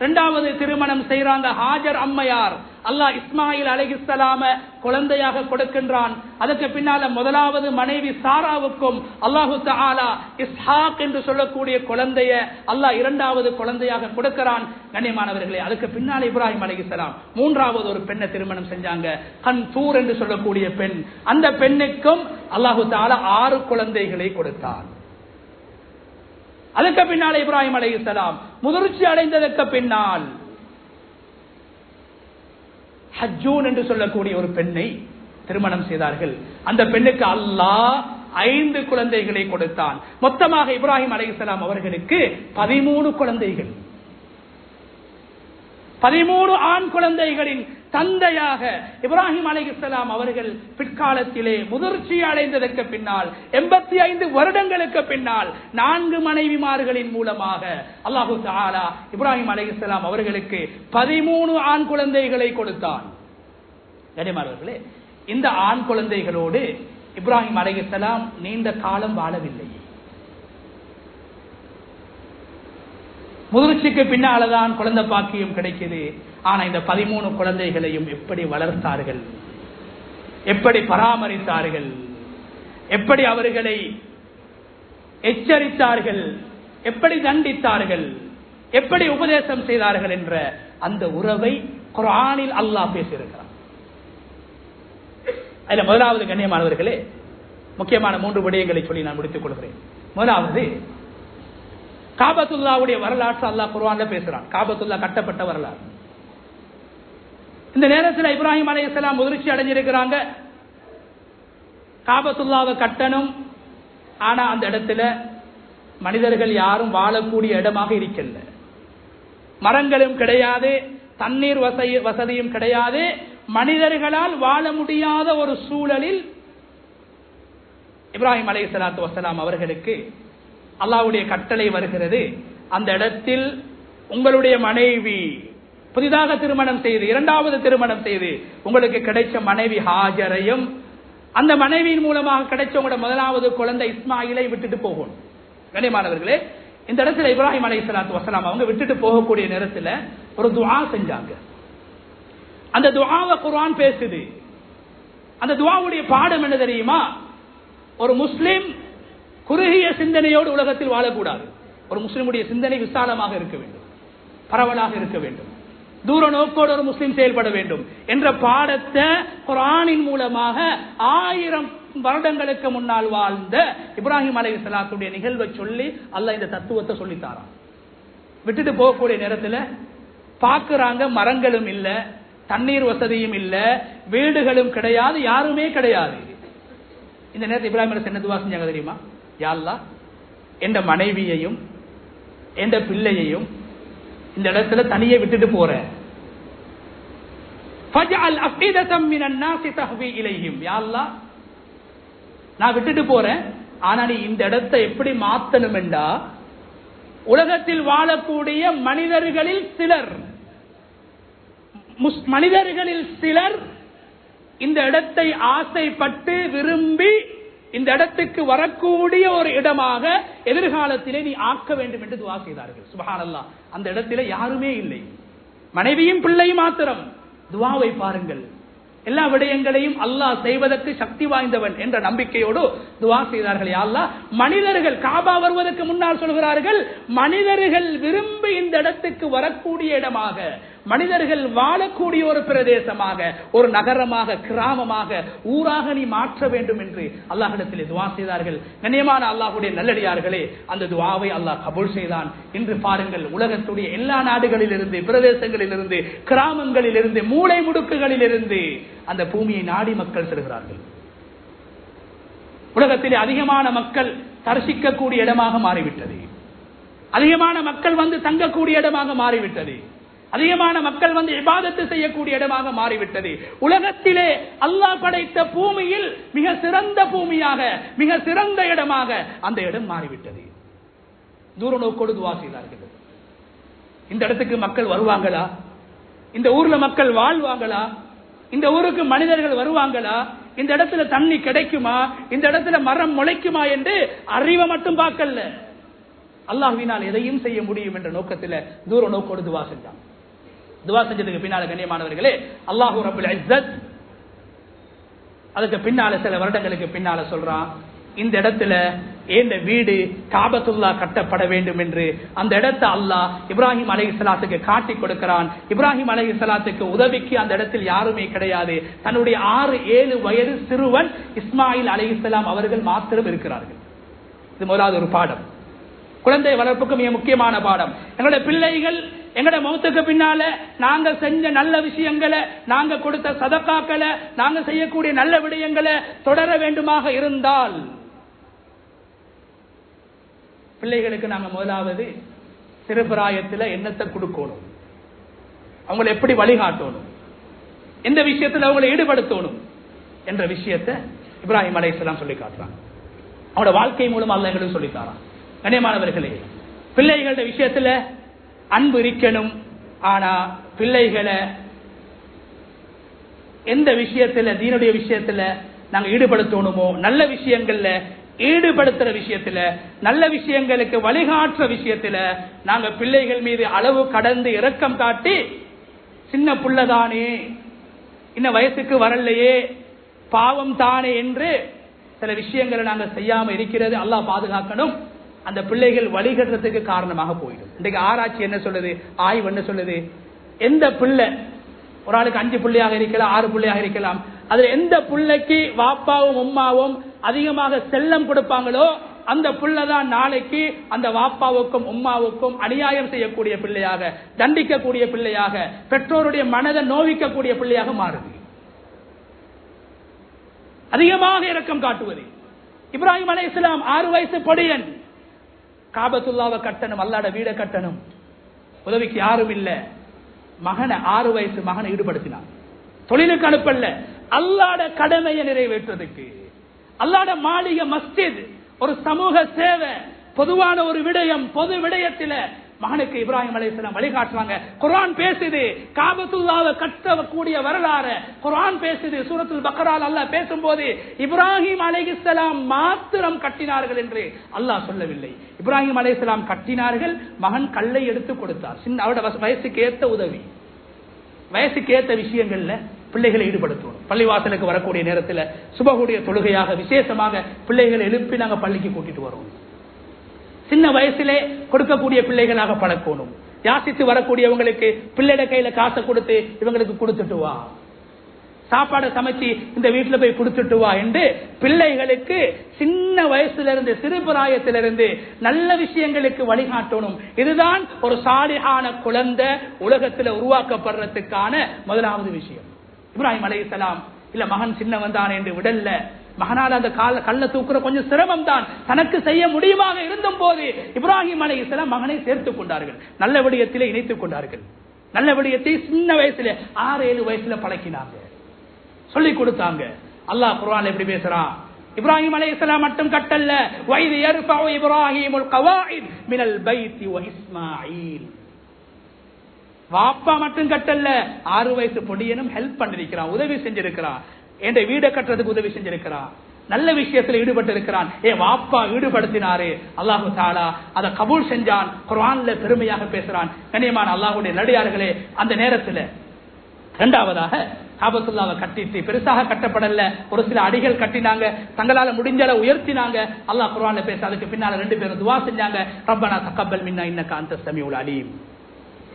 Speaker 1: இரண்டாவது திருமணம் செய்யறாங்க ஹாஜர் அம்மையார். அல்லாஹ் இஸ்மாயில் அலைஹிஸ்ஸலாம குழந்தையாக கொடுக்கின்றான். அதுக்கு பின்னால முதலாவது மனைவி சாராவுக்கும் அல்லாஹு தஆலா இஸ்ஹாக் என்று சொல்லக்கூடிய குழந்தைய அல்லாஹ் இரண்டாவது குழந்தையாக கொடுக்கிறான். கண்ணியமானவர்களே, அதுக்கு பின்னால இப்ராஹிம் அலைஹிஸ்ஸலாம் மூன்றாவது ஒரு பெண்ணை திருமணம் செஞ்சாங்க, கன்தூர் என்று சொல்லக்கூடிய பெண். அந்த பெண்ணுக்கும் அல்லாஹு தஆலா 6 குழந்தைகளை கொடுத்தார். அதுக்கு பின்னால இப்ராஹிம் அலைஹிஸ்ஸலாம் முதிர்ச்சி அடைந்ததற்கு பின்னால் ஹஜ்ஜூன் என்று சொல்லக்கூடிய ஒரு பெண்ணை திருமணம் செய்தார்கள். அந்த பெண்ணுக்கு அல்லாஹ் 5 குழந்தைகளை கொடுத்தான். மொத்தமாக இப்ராஹிம் அலைஹிஸ்ஸலாம் அவர்களுக்கு 13 குழந்தைகள், 13 ஆண் குழந்தைகளின் தந்தையாக இப்ராஹிம் அலைஹிஸ்ஸலாம் அவர்கள் பிற்காலத்திலே முதிர்ச்சி அடைந்ததற்கு பின்னால் 85 வருடங்களுக்கு பின்னால் 4 மனைவிமார்களின் மூலமாக அல்லாஹு தஆலா இப்ராஹிம் அலைஹிஸ்ஸலாம் அவர்களுக்கு 13 ஆண் குழந்தைகளை கொடுத்தான். கண்ணியமானவர்களே, இந்த ஆண் குழந்தைகளோடு இப்ராஹிம் அலைஹிஸ்ஸலாம் நீண்ட காலம் வாழவில்லை. முதிர்ச்சிக்கு பின்னால்தான் குழந்தை பாக்கியம் கிடைக்குது. ஆனா இந்த 13 குழந்தைகளையும் எப்படி வளர்த்தார்கள், எப்படி பராமரித்தார்கள், எப்படி அவர்களை எச்சரித்தார்கள், எப்படி தண்டித்தார்கள், எப்படி உபதேசம் செய்தார்கள் என்ற அந்த உறவை குர்ஆனில் அல்லாஹ் பேசியிருக்கிறார். அதுல முதலாவது கண்ணியமானவர்களே, முக்கியமான 3 விடயங்களை சொல்லி நான் முடித்துக் கொள்கிறேன். முதலாவது, காபத்துல்லாவுடைய வரலாற்று அல்லாஹ் குர்ஆன்ல பேசுறான். காபத்துல்லா கட்டப்பட்ட வரலாறு. இந்த நேரத்தில் இப்ராஹிம் அலைஹிஸ்ஸலாம் முதிர்ச்சி அடைஞ்சிருக்கிறாங்க. காபத்துல்லாவை கட்டணும், ஆனா அந்த இடத்துல மனிதர்கள் யாரும் வாழக்கூடிய இடமாக இருக்கல. மரங்களும் கிடையாது, தண்ணீர் வசதியும் கிடையாது. மனிதர்களால் வாழ முடியாத ஒரு சூழலில் இப்ராஹிம் அலைஹிஸ்ஸலாத்து வஸ்ஸலாம் அவர்களுக்கு அல்லாஹ்வுடைய கட்டளை வருகிறது. அந்த இடத்தில் உங்களுடைய மனைவி புதிதாக திருமணம் செய்து, இரண்டாவது திருமணம் செய்து உங்களுக்கு கிடைச்ச மனைவி ஹாஜரையும், அந்த மனைவியின் மூலமாக கிடைச்ச உங்களோட முதலாவது குழந்தை இஸ்மாயிலை விட்டுட்டு போகணும். கண்ணியமானவர்களே, இந்த இடத்துல இப்ராஹிம் அலைஹிஸ்ஸலாத்து வஸ்ஸலாம் அவங்க விட்டுட்டு போகக்கூடிய நேரத்தில் ஒரு துஆ செஞ்சாங்க. அந்த துஆவை குர்ஆன் பேசுது. அந்த துஆவுடைய பாடம் என்ன தெரியுமா? ஒரு முஸ்லிம் குறுகிய சிந்தனையோடு உலகத்தில் வாழக்கூடாது. ஒரு முஸ்லிமுடைய சிந்தனை விசாலமாக இருக்க வேண்டும், பரவலாக இருக்க வேண்டும், தூர நோக்கோடு ஒரு முஸ்லிம் செயல்பட வேண்டும் என்ற பாடத்தை குர்ஆனின் மூலமாக 1000 வருடங்களுக்கு முன்னால் வாழ்ந்த இப்ராஹிம் அலைஹிஸ்ஸலாத்துடைய நிகழ்வை சொல்லி அல்லாஹ் இந்த தத்துவத்தை சொல்லித்தாரான். விட்டுட்டு போகக்கூடிய நேரத்தில் பார்க்கிறாங்க, மரங்களும் இல்ல, தண்ணீர் வசதியும் இல்ல, வீடுகளும் கிடையாது, யாருமே கிடையாது. இந்த நேரத்தில் இப்ராஹிம் அலைஹிஸ்ஸலாம் என்ன துஆ செஞ்சாங்க தெரியுமா? யா அல்லாஹ், என்ற மனைவியையும் என்ற பிள்ளையையும் இந்த இடத்துல தனியே விட்டுட்டு போறேன். ஃபஜ்அல் அஃபீதத்தம் மினன் நாஸி தஹ்வி இலைஹிம். யா அல்லாஹ், நான் விட்டுட்டு போறேன், ஆனா நீ இந்த இடத்தை எப்படி மாத்தணும் என்றா, உலகத்தில் வாழக்கூடிய மனிதர்களில் சிலர் இந்த இடத்தை ஆசைப்பட்டு விரும்பி இந்த இடத்துக்கு வரக்கூடிய ஒரு இடமாக எதிர்காலத்திலே நீ ஆக்க வேண்டும் என்று துஆ செய்தார்கள். சுப்ஹானல்லாஹ், அந்த இடத்திலே யாருமே இல்லை, மனைவியும் பிள்ளையும் மாத்திரம். துஆவை பாருங்கள், எல்லா விடயங்களையும் அல்லாஹ் செய்வதற்கு சக்தி வாய்ந்தவன் என்ற நம்பிக்கையோடு துஆ செய்தார்கள். யா அல்லாஹ், மனிதர்கள் காபா வருவதற்கு முன்னால் சொல்கிறார்கள், மனிதர்கள் விரும்பி இந்த இடத்துக்கு வரக்கூடிய இடமாக, மனிதர்கள் வாழக்கூடிய ஒரு பிரதேசமாக, ஒரு நகரமாக, கிராமமாக, ஊராக நீ மாற்ற வேண்டும் என்று அல்லாஹ்விடத்தில் துஆ செய்தார்கள். கண்ணியமான அல்லாஹ்வுடைய நல்லடியார்களே, அந்த துஆவை அல்லாஹ் கபூல் செய்தான். இன்று பாருங்கள், உலகத்துடைய எல்லா நாடுகளிலிருந்து, பிரதேசங்களிலிருந்து, கிராமங்களிலிருந்து, மூளை முடுக்குகளிலிருந்து அந்த பூமியை நாடி மக்கள் செல்கிறார்கள். உலகத்திலே அதிகமான மக்கள் தரிசிக்கக்கூடிய இடமாக மாறிவிட்டது. அதிகமான மக்கள் வந்து தங்கக்கூடிய இடமாக மாறிவிட்டது. அதிகமான மக்கள் வந்து இபாதத்து செய்யக்கூடிய இடமாக மாறிவிட்டது. உலகத்திலே அல்லாஹ் படைத்த பூமியில் மிக சிறந்த பூமியாக, மிக சிறந்த இடமாக அந்த இடம் மாறிவிட்டது. தூர நோக்கோடு துஆ செய்தார்கள். இந்த இடத்துக்கு மக்கள் வருவாங்களா, இந்த ஊர்ல மக்கள் வாழ்வாங்களா, இந்த ஊருக்கு மனிதர்கள் வருவாங்களா, இந்த இடத்துல தண்ணி கிடைக்குமா, இந்த இடத்துல மரம் முளைக்குமா என்று அறிவை மட்டும் பார்க்கல, அல்லாஹ்வினால் எதையும் செய்ய முடியும் என்ற நோக்கத்தில் தூர நோக்கோடு துவா செஞ்சான். துவா செஞ்சதுக்கு பின்னால கண்ணியமானவர்களே, அல்லாஹ் ரப்பல் இஸ்ஸத் அதுக்கு பின்னால சில வருடங்களுக்கு பின்னால சொல்றான், இந்த இடத்துல இந்த வீடு காபத்துல்லா கட்டப்பட வேண்டும் என்று அந்த இடத்தை அல்லாஹ் இப்ராஹிம் அலைஹிஸ்ஸலாத்துக்கு காட்டி கொடுக்கிறான். இப்ராஹிம் அலைஹிஸ்ஸலாத்துக்கு உதவிக்கு அந்த இடத்தில் யாருமே கிடையாது. தன்னுடைய 6-7 வயது சிறுவன் இஸ்மாயில் அலைஹிஸ்ஸலாம் அவர்கள் மாத்திரம் இருக்கிறார்கள். இது முதலாவது ஒரு பாடம், குழந்தை வளர்ப்புக்கு மிக முக்கியமான பாடம். எங்களுடைய பிள்ளைகள் எங்கட மௌத்துக்கு பின்னால நாங்க செஞ்ச நல்ல விஷயங்களை, நாங்க கொடுத்த சதக்காக்களை, நாங்க செய்யக்கூடிய நல்ல விடயங்களை தொடர வேண்டுமாக இருந்தால் பிள்ளைகளுக்கு நாங்க முதலாவது சிறுபிராயத்தில் என்னத்தை கொடுக்கணும், அவங்களை எப்படி வழிகாட்டணும், எந்த விஷயத்தில் அவங்களை ஈடுபடுத்தணும் என்ற விஷயத்தை இப்ராஹிம் அலைஹிஸ்ஸலாம் சொல்லி காட்டுறாங்க. அவங்களோட வாழ்க்கை மூலம் அல்லாஹ் எங்களுக்கு சொல்லித்தாரான். கண்ணியமானவர்களே, பிள்ளைகளோட விஷயத்துல அன்பு இருக்கணும். ஆனா பிள்ளைகளை எந்த விஷயத்துல, தீனுடைய விஷயத்துல நாங்க ஈடுபடுத்தணுமோ, நல்ல விஷயங்கள்ல ஈடுபடுத்துற விஷயத்துல, நல்ல விஷயங்களுக்கு வழிகாட்டுற விஷயத்துல நாங்க பிள்ளைகள் மீது அளவு கடந்து இரக்கம் காட்டி, சின்ன புள்ளதானே, இன்னும் வயசுக்கு வரலையே, பாவம் தானே என்று சில விஷயங்களை நாங்க செய்யாம இருக்கிறது அல்லாஹ் பாதுகாக்கணும். அந்த பிள்ளைகள் வழிகட்டுறதுக்கு காரணமாக போயிடும். இன்றைக்கு ஆராய்ச்சி என்ன சொல்லுது, ஆய்வு என்ன சொல்லுது, எந்த பிள்ளை, ஒரு ஆளுக்கு 5 பிள்ளையாக இருக்கலாம், 6 பிள்ளையாக இருக்கலாம், அதுல எந்த பிள்ளைக்கு வாப்பாவும் உம்மாவும் அதிகமாக செல்லம் கொடுப்பாங்களோ அந்த பிள்ளைதான் நாளைக்கு அந்த வாப்பாவுக்கும் உம்மாவுக்கும் அநியாயம் செய்யக்கூடிய பிள்ளையாக, தண்டிக்கக்கூடிய பிள்ளையாக, பெற்றோருடைய மனதை நோவிக்கக்கூடிய பிள்ளையாக மாறுது. அதிகமாக இரக்கம் காட்டுவது. இப்ராஹிம் அலைஹிஸ்ஸலாம் 6 வயசு பொடியன், காபத்துல்லாவை கட்டணும், அல்லாஹ்வுடைய வீடை கட்டணும், உதவிக்கு யாரும் இல்ல. மகனை 6 வயசு மகனை ஈடுபடுத்தினான். தொழிலுக்கு அனுப்பல, அல்லாஹ்வுடைய கடமையை நிறைவேற்றுவதற்கு. அல்லாஹ்வுடைய மாளிகை, மஸ்ஜித், ஒரு சமூக சேவை, பொதுவான ஒரு விடயம், பொது விடயத்தில் மகனுக்கு இப்ராஹிம் அலைஹிஸ்ஸலாம் வழிகாட்டுறாங்க. குர்ஆன் பேசுது, காபத்துல்லாவை கட்டக்கூடிய வரலாறு குர்ஆன் பேசுது. சூரத்துல் பக்ரால அல்லாஹ் பேசும்போது இப்ராஹிம் அலைஹிஸ்ஸலாம் மாத்திரம் கட்டினார்கள் என்று அல்லாஹ் சொல்லவில்லை. இப்ராஹிம் அலைஹிஸ்ஸலாம் கட்டினார்கள், மகன் கல்லை எடுத்து கொடுத்தார். சின்ன அவருடைய வயசுக்கு ஏற்ற உதவி, வயசுக்கு ஏற்ற விஷயங்கள்ல பிள்ளைகளை ஈடுபடுத்தணும். பள்ளிவாசலுக்கு வரக்கூடிய நேரத்தில் சுபகுடைய தொழுகையாக விசேஷமாக பிள்ளைகளை எழுப்பி நாங்க பள்ளிக்கு கூட்டிட்டு வரோம். சின்ன வயசிலே கொடுக்கக்கூடிய பிள்ளைகளாக பழக்கணும். யாசித்து வரக்கூடியவங்களுக்கு பிள்ளைட கையில காசை கொடுத்து இவங்களுக்கு கொடுத்துட்டு வா, சாப்பாடை சமைச்சு இந்த வீட்டுல போய் கொடுத்துட்டு வா என்று பிள்ளைகளுக்கு சின்ன வயசுல இருந்து, சிறுபிராயத்திலிருந்து நல்ல விஷயங்களுக்கு வழிகாட்டணும். இதுதான் ஒரு சாலிஹான குழந்தை உலகத்தில் உருவாக்கப்படுறதுக்கான முதலாவது விஷயம். இப்ராஹிம் அலைஹிஸ்ஸலாம் இல்ல மகன் சின்னவன் தான் என்று விடல்ல, மகனால் அந்த கல்ல தூக்குற கொஞ்சம் சிரமம் தான், தனக்கு செய்ய முடியுமாக இருந்தும் போது இப்ராஹிம் அலைஹிஸ்ஸலாம் மகனை சேர்த்துக் கொண்டார்கள், நல்ல விடயத்திலே இணைத்துக் கொண்டார்கள். நல்ல விடயத்தை சின்ன வயசுல 6-7 வயசுல பழக்கினாங்க, சொல்லிக் கொடுத்தாங்க. அல்லாஹ் குர்ஆன்ல எப்படி பேசுறான், இப்ராஹிம் அலைஹிஸ்ஸலாம் மட்டும் கட்டல்ல, வைது யர்ஃபஉ இப்ராஹீமுல் கவாயித் மினல் பைத்தி வ இஸ்மாஈல். வாப்பா மட்டும் கட்டல்ல, 6 வயசு பொடியனும் ஹெல்ப் பண்ணிருக்கிறான், உதவி செஞ்சிருக்கிறான், என்ற வீடை கட்டுறதுக்கு உதவி செஞ்சிருக்கிறான், நல்ல விஷயத்தில் ஈடுபட்டு இருக்கிறான். வாப்பா ஈடுபடுத்தினாரு, அல்லாஹு தஆலா அதை கபூல் செஞ்சான். குர்ஆன்ல பெருமையாக பேசுறான். கண்ணியமான அல்லாஹ்வுடைய நடிகார்களே, அந்த நேரத்தில் இரண்டாவதாக காபத்துல்லாவை கட்டிட்டு, பெருசாக கட்டப்படல, ஒரு சில அடிகள் கட்டினாங்க, தங்களால முடிஞ்ச உயர்த்தினாங்க. அல்லாஹ் குர்ஆன்ல பேச, அதுக்கு பின்னால 2 பேரும் துஆ செஞ்சாங்க, ரப்பனா தக்கப்பல் மின்னா இன்னக அன்தஸ் ஸமீஉல் அலீம்.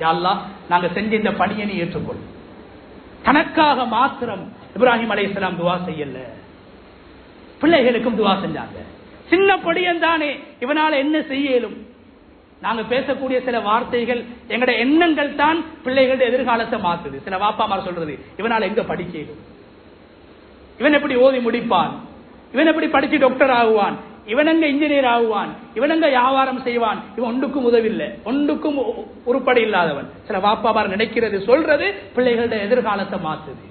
Speaker 1: யா அல்லாஹ், நாங்க செஞ்ச இந்த பணியை நீ ஏற்றுக்கொள். தனக்காக மாத்திரம் இப்ராஹிம் அலைஹிஸ்ஸலாம் துஆ செய்யல, பிள்ளைகளுக்கும் துஆ செஞ்சாங்க. சின்ன படியன் தானே, இவனால என்ன செய்யலும். நாங்க பேசக்கூடிய சில வார்த்தைகள், எங்கட எண்ணங்கள் தான் பிள்ளைகளுடைய எதிர்காலத்தை மாத்துது. சில வாப்பாமார் சொல்றது, இவனால எங்க படிக்கலும், இவன் எப்படி ஓதி முடிப்பான், இவன் எப்படி படிச்சு டாக்டர் ஆகுவான், இவன் எங்க இன்ஜினியர் ஆகுவான், இவன் எங்க வியாபாரம் செய்வான், இவன் ஒன்றுக்கும் உதவில்லை, ஒன்றுக்கும் உருப்படி இல்லாதவன். சில வாப்பாமார் நினைக்கிறது, சொல்றது பிள்ளைகளுடைய எதிர்காலத்தை மாத்துது.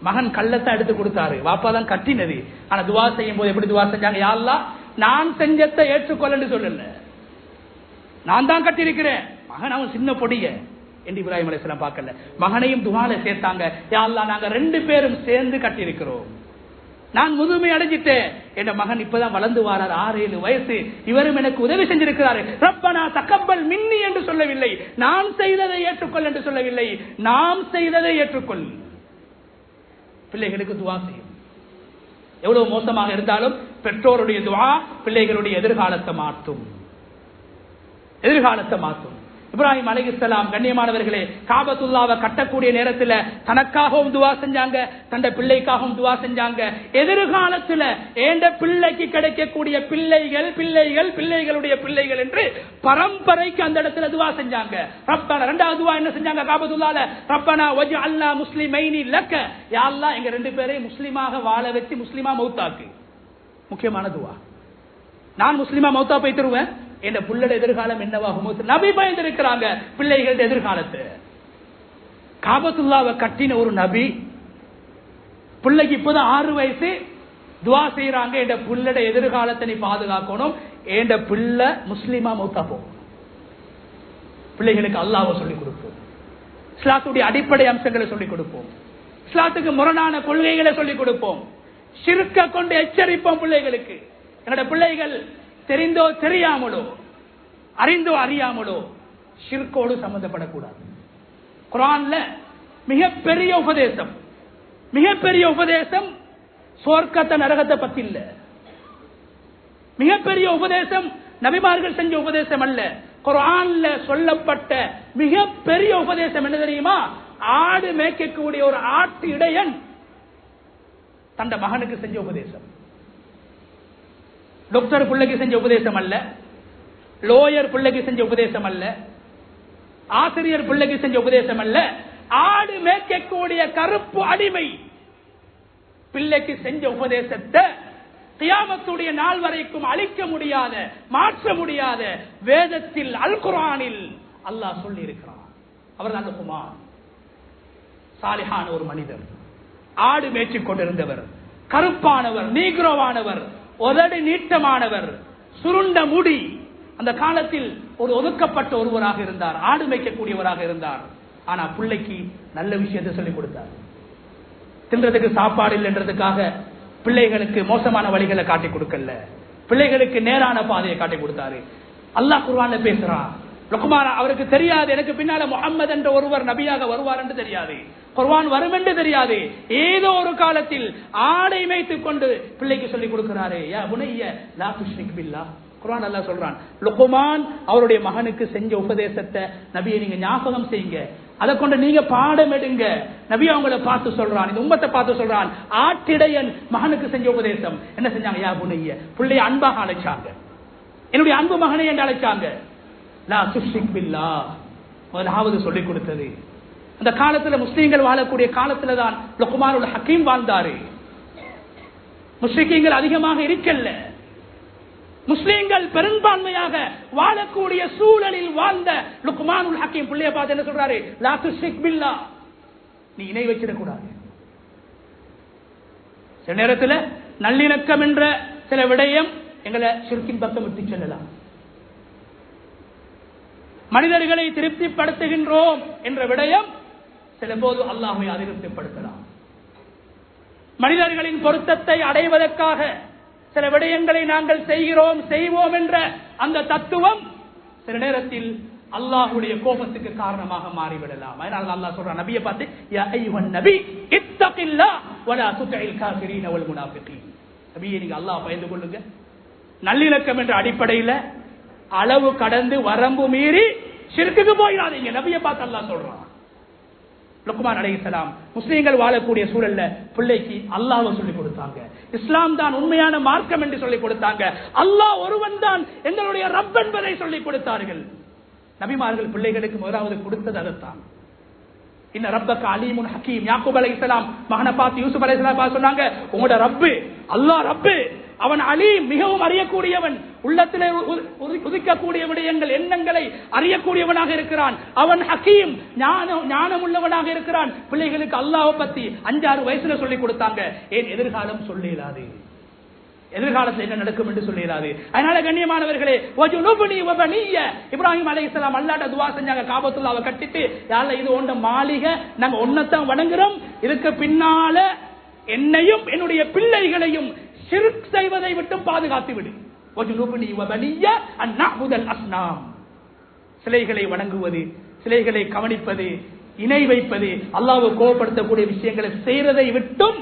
Speaker 1: மகன் கள்ளத்தை எடுத்து கொடுத்தாரு, வாப்பா தான் கட்டினது. ஆனா துவா செய்யும் போது எப்படி துவா செஞ்சாங்க, யா அல்லாஹ் நான் செஞ்சத்தை ஏற்றுக்கொள்ளன்னு சொல்லல, நான் தான் கட்டியிருக்கிறேன், மகன் அவன் சின்ன பொடிய என்று இப்ராஹிம் அலைஹிஸ்ஸலாம் பார்க்கல, மகனையும் துஆல சேர்த்தாங்க. யா அல்லாஹ் நாங்க 2 பேரும் சேர்ந்து கட்டியிருக்கிறோம், நான் முதுமை அடைஞ்சிட்டேன், என் மகன் இப்பதான் வளர்ந்து வாரார், 6-7 வயசு, இவரும் எனக்கு உதவி செஞ்சிருக்கிறாரு. ரப்பனா தகப்பல் மின்னி என்று சொல்லவில்லை, நான் செய்ததை ஏற்றுக்கொள் என்று சொல்லவில்லை, நாம் செய்ததை ஏற்றுக்கொள். பிள்ளைகளுக்கு துஆ செய்யும். எவ்வளவு மோசமாக இருந்தாலும் பெற்றோருடைய துஆ பிள்ளைகளுடைய எதிர்காலத்தை மாற்றும், எதிர்காலத்தை மாற்றும். இப்ராஹிம் அலைஹிஸ்ஸலாம் கண்ணியமானவர்களே காபத்துல்லாவை கட்டக்கூடிய நேரத்தில் தனக்காகவும் துவா செஞ்சாங்க, தன் பிள்ளைக்காகவும் துவா செஞ்சாங்க. எதிர்காலத்தில் ஏண்ட பிள்ளைக்கு கிடைக்கக்கூடிய பிள்ளைகள் பிள்ளைகள் பிள்ளைகளுடைய பிள்ளைகள் என்று பரம்பரைக்கு அந்த இடத்துல துவா செஞ்சாங்க. ரப்பனா, இரண்டாவது துவா என்ன செஞ்சாங்க காபத்துல்லால? ரப்பனா வஜ்அல்னா முஸ்லிமைனி லக்க, யா அல்லாஹ் எங்க 2 பேரை முஸ்லிமாக வாழ வச்சு முஸ்லிமா மௌத்தாக்கு. முக்கியமான துவா. நான் முஸ்லிமா மௌத்தா போய் தருவேன், என்ற புள்ளட எதிர்காலம் என்னவாகும்? நபி பயந்திருக்கிறாங்க பிள்ளைகளோட எதிர்காலத்தை. காபத்துல்லாவை கட்டின ஒரு நபி பிள்ளைக்கு இப்பதான் 6 வயசு, துவா செய்யறாங்க, என்ற புள்ளட எதிர்காலத்தை நீ பாதுகாக்கணும், என்ற பிள்ளை முஸ்லிமா மௌத்தா போகும். பிள்ளைகளுக்கு அல்லாஹ்வை சொல்லிக் கொடுப்போம், இஸ்லாத்துடைய அடிப்படை அம்சங்களை சொல்லிக் கொடுப்போம், இஸ்லாத்துக்கு முரணான கொள்கைகளை சொல்லிக் கொடுப்போம், ஷிர்க்க கொண்டு எச்சரிப்போம் பிள்ளைகளுக்கு. என்னோட பிள்ளைகள் தெரிந்தோ தெரியாமலோ அறிந்தோ அறியாமலோ ஷிர்கோடு சம்பந்தப்படக்கூடாது. குர்ஆன்ல மிகப்பெரிய உபதேசம், மிகப்பெரிய உபதேசம் சொர்க்கத்தை நரகத்தை பத்தி இல்ல. மிகப்பெரிய உபதேசம் நபிமார்கள் செஞ்ச உபதேசம் அல்ல. குர்ஆன்ல சொல்லப்பட்ட மிகப்பெரிய உபதேசம் என்ன தெரியுமா? ஆடு மேய்க்கக்கூடிய ஒரு ஆட்டு இடையன் தந்த மகனுக்கு செஞ்ச உபதேசம். டாக்டர் பிள்ளைக்கு செஞ்ச உபதேசம் அல்ல, லோயர் பிள்ளைக்கு செஞ்ச உபதேசம் அல்ல, ஆசிரியர் பிள்ளைக்கு செஞ்ச உபதேசம் அல்ல. ஆடு மேய்க்கக்கூடிய கருப்பு அடிமை பிள்ளைக்கு செஞ்ச உபதேசத்தை கியாமத்துடைய நாள் வரைக்கும் அழிக்க முடியாத, மாற்ற முடியாத வேதத்தில் அல் குர்ஆனில் அல்லாஹ் சொல்லி இருக்கிறான். அவர் தான் லுக்மான். சாலிஹான ஒரு மனிதர், ஆடு மேய்ச்சிக் கொண்டிருந்தவர், கருப்பானவர், நீக்ரோவானவர், உதடு நீட்டமானவர், சுருண்ட முடி. அந்த காலத்தில் ஒரு ஒதுக்கப்பட்ட ஒருவராக இருந்தார், ஆடு மேய்க்கக்கூடியவராக இருந்தார். ஆனா பிள்ளைக்கு நல்ல விஷயத்தை சொல்லிக் கொடுத்தார். தின்றதுக்கு சாப்பாடு இல்லைன்றதுக்காக பிள்ளைகளுக்கு மோசமான வழிகளை காட்டி கொடுக்கல, பிள்ளைகளுக்கு நேரான பாதையை காட்டி கொடுத்தாரு. அல்லாஹ் குர்ஆன்ல பேசுறான். லுக்மான் அவருக்கு தெரியாது, எனக்கு பின்னால முஹம்மது என்ற ஒருவர் நபியாக வருவார் என்று தெரியாது, குர்ஆன் வரும் என்று தெரியாது. ஏதோ ஒரு காலத்தில் ஆடை மேய்த்துக் கொண்டு பிள்ளைக்கு சொல்லிக் கொடுக்கிறாரே, யா புனைய லா துஷ்ரிக் பில்லாஹ். குர்ஆன் அல்லாஹ் சொல்றான், லுக்மான் அவருடைய மகனுக்கு செஞ்ச உபதேசத்தை நபியை நீங்க ஞாபகம் செய்யுங்க, அதை கொண்டு நீங்க பாடம் எடுங்க. நபி அவங்களை பார்த்து சொல்றான், இந்த உம்மத்தை பார்த்து சொல்றான். ஆட்டிடையன் மகனுக்கு செஞ்ச உபதேசம் என்ன செஞ்சாங்க? யா புனைய, பிள்ளைய அன்பாக அழைச்சாங்க, என்னுடைய அன்பு மகனை என்று அழைச்சாங்க. லா துஷ்ரிக் பில்லாஹ் முதலாவது சொல்லிக் கொடுத்தது. அந்த காலத்துல முஸ்லீம்கள் வாழக்கூடிய காலத்துல தான் லுக்மானுல் ஹக்கீம் வாழ்ந்தாரு. முஸ்லிம்கள் அதிகமாக இருக்கல்ல, முஸ்லிம்கள் பெரும்பான்மையாக வாழக்கூடிய சூழலில் வாழ்ந்த லுக்மானுல் ஹக்கீம் பிள்ளைய பார்த்து என்ன சொல்றாரு? லா துஷ்ரிக் பில்லாஹ், நீ இணை வச்சிடக்கூடாது. சில நேரத்தில் நல்லிணக்கம் என்ற சில விடயம் எங்களை ஷிர்கின் பக்கம் விட்டு செல்லலாம். மனிதர்களை திருப்திப்படுத்துகின்றோம் என்ற விடயம் சில போது அல்லாஹ்வை அதிருப்திப்படுத்தலாம். மனிதர்களின் பொருத்தத்தை அடைவதற்காக சில விடயங்களை நாங்கள் செய்கிறோம் செய்வோம் என்ற அந்த தத்துவம் சில நேரத்தில் அல்லாஹ்வுடைய கோபத்துக்கு காரணமாக மாறிவிடலாம். அதனால அல்லாஹ் சொல்றான் நபியை பார்த்து, யா அய்யுஹன் நபி இத்தகில்லாஹ் வலா துதிஇல் காஃபிரீன வல் முனாஃபிகீன். நபியே நீங்க அல்லாஹ் பயந்து கொள்ளுங்க. நல்லிணக்கம் என்ற அடிப்படையில் அளவு கடந்து வரம்பு மீறி ஷிர்க்குக்கு போயிடாதீங்க. நபியை பார்த்து அல்லாஹ் சொல்றான். லுக்மான் அலைஹிஸ்ஸலாம் முஸ்லிம்கள் வாழக்கூடிய சூழல்ல பிள்ளைக்கு அல்லாஹ்வை சொல்லிக் கொடுத்தாங்க. இஸ்லாம் தான் உண்மையான மார்க்கம் என்று சொல்லிக் கொடுத்தாங்க. அல்லாஹ் ஒருவன் தான் எங்களுடைய ரப் என்பதை சொல்லிக் கொடுத்தார்கள். நபிமார்கள் பிள்ளைகளுக்கு முதலாவது கொடுத்தது அதைத்தான். இன்ன ரப்பக அலீமுன் ஹக்கீம். யாக்கூப் அலைஹிஸ்ஸலாம் மகனை பார்த்து யூசுப் அலைஹிஸ்ஸலாம் பார்த்து சொன்னாங்க, உங்களோட ரப்பு அல்லாஹ் ரப்பு, அவன் அலீம், மிகவும் அறியக்கூடியவன், உள்ளத்திலே உதிக்கக்கூடிய விடயங்கள் எண்ணங்களை அறியக்கூடியவனாக இருக்கிறான். அவன் ஹக்கீம், ஞானம் உள்ளவனாக இருக்கிறான். பிள்ளைகளுக்கு அல்லாஹ்வை பத்தி 5-6 வயசுல சொல்லிக் கொடுத்தாங்க. ஏன் எதிர்காலம் சொல்ல இயலாது. எதிர்காலத்தில் என்ன நடக்கும் என்று சொல்லிடாது. அதனால கண்ணியமானவர்களே, இப்ராஹிம் அலைஹிஸ்ஸலாம் அல்லாஹ்ட்ட துஆ செஞ்சாங்க, காபத்துல்லாஹ்வை கட்டிட்டு, யா அல்லாஹ் இது ஒண்ட மாளிகை, நாங்க ஒன்னதான் வணங்குறோம், இதுக்கு பின்னால என்னையும் என்னுடைய பிள்ளைகளையும் ஷிர்க் செய்வதை விட்டு பாதுகாத்து விடு. வஜ்னுப்னி வபனிய அன் நஅபுதல் அஸ்னாம். சிலைகளை வணங்குவது, சிலைகளை கவனிப்பது, இணை வைப்பது, அல்லாஹ்வை கோபப்படுத்தக்கூடிய விஷயங்களை செய்யறதை விட்டும்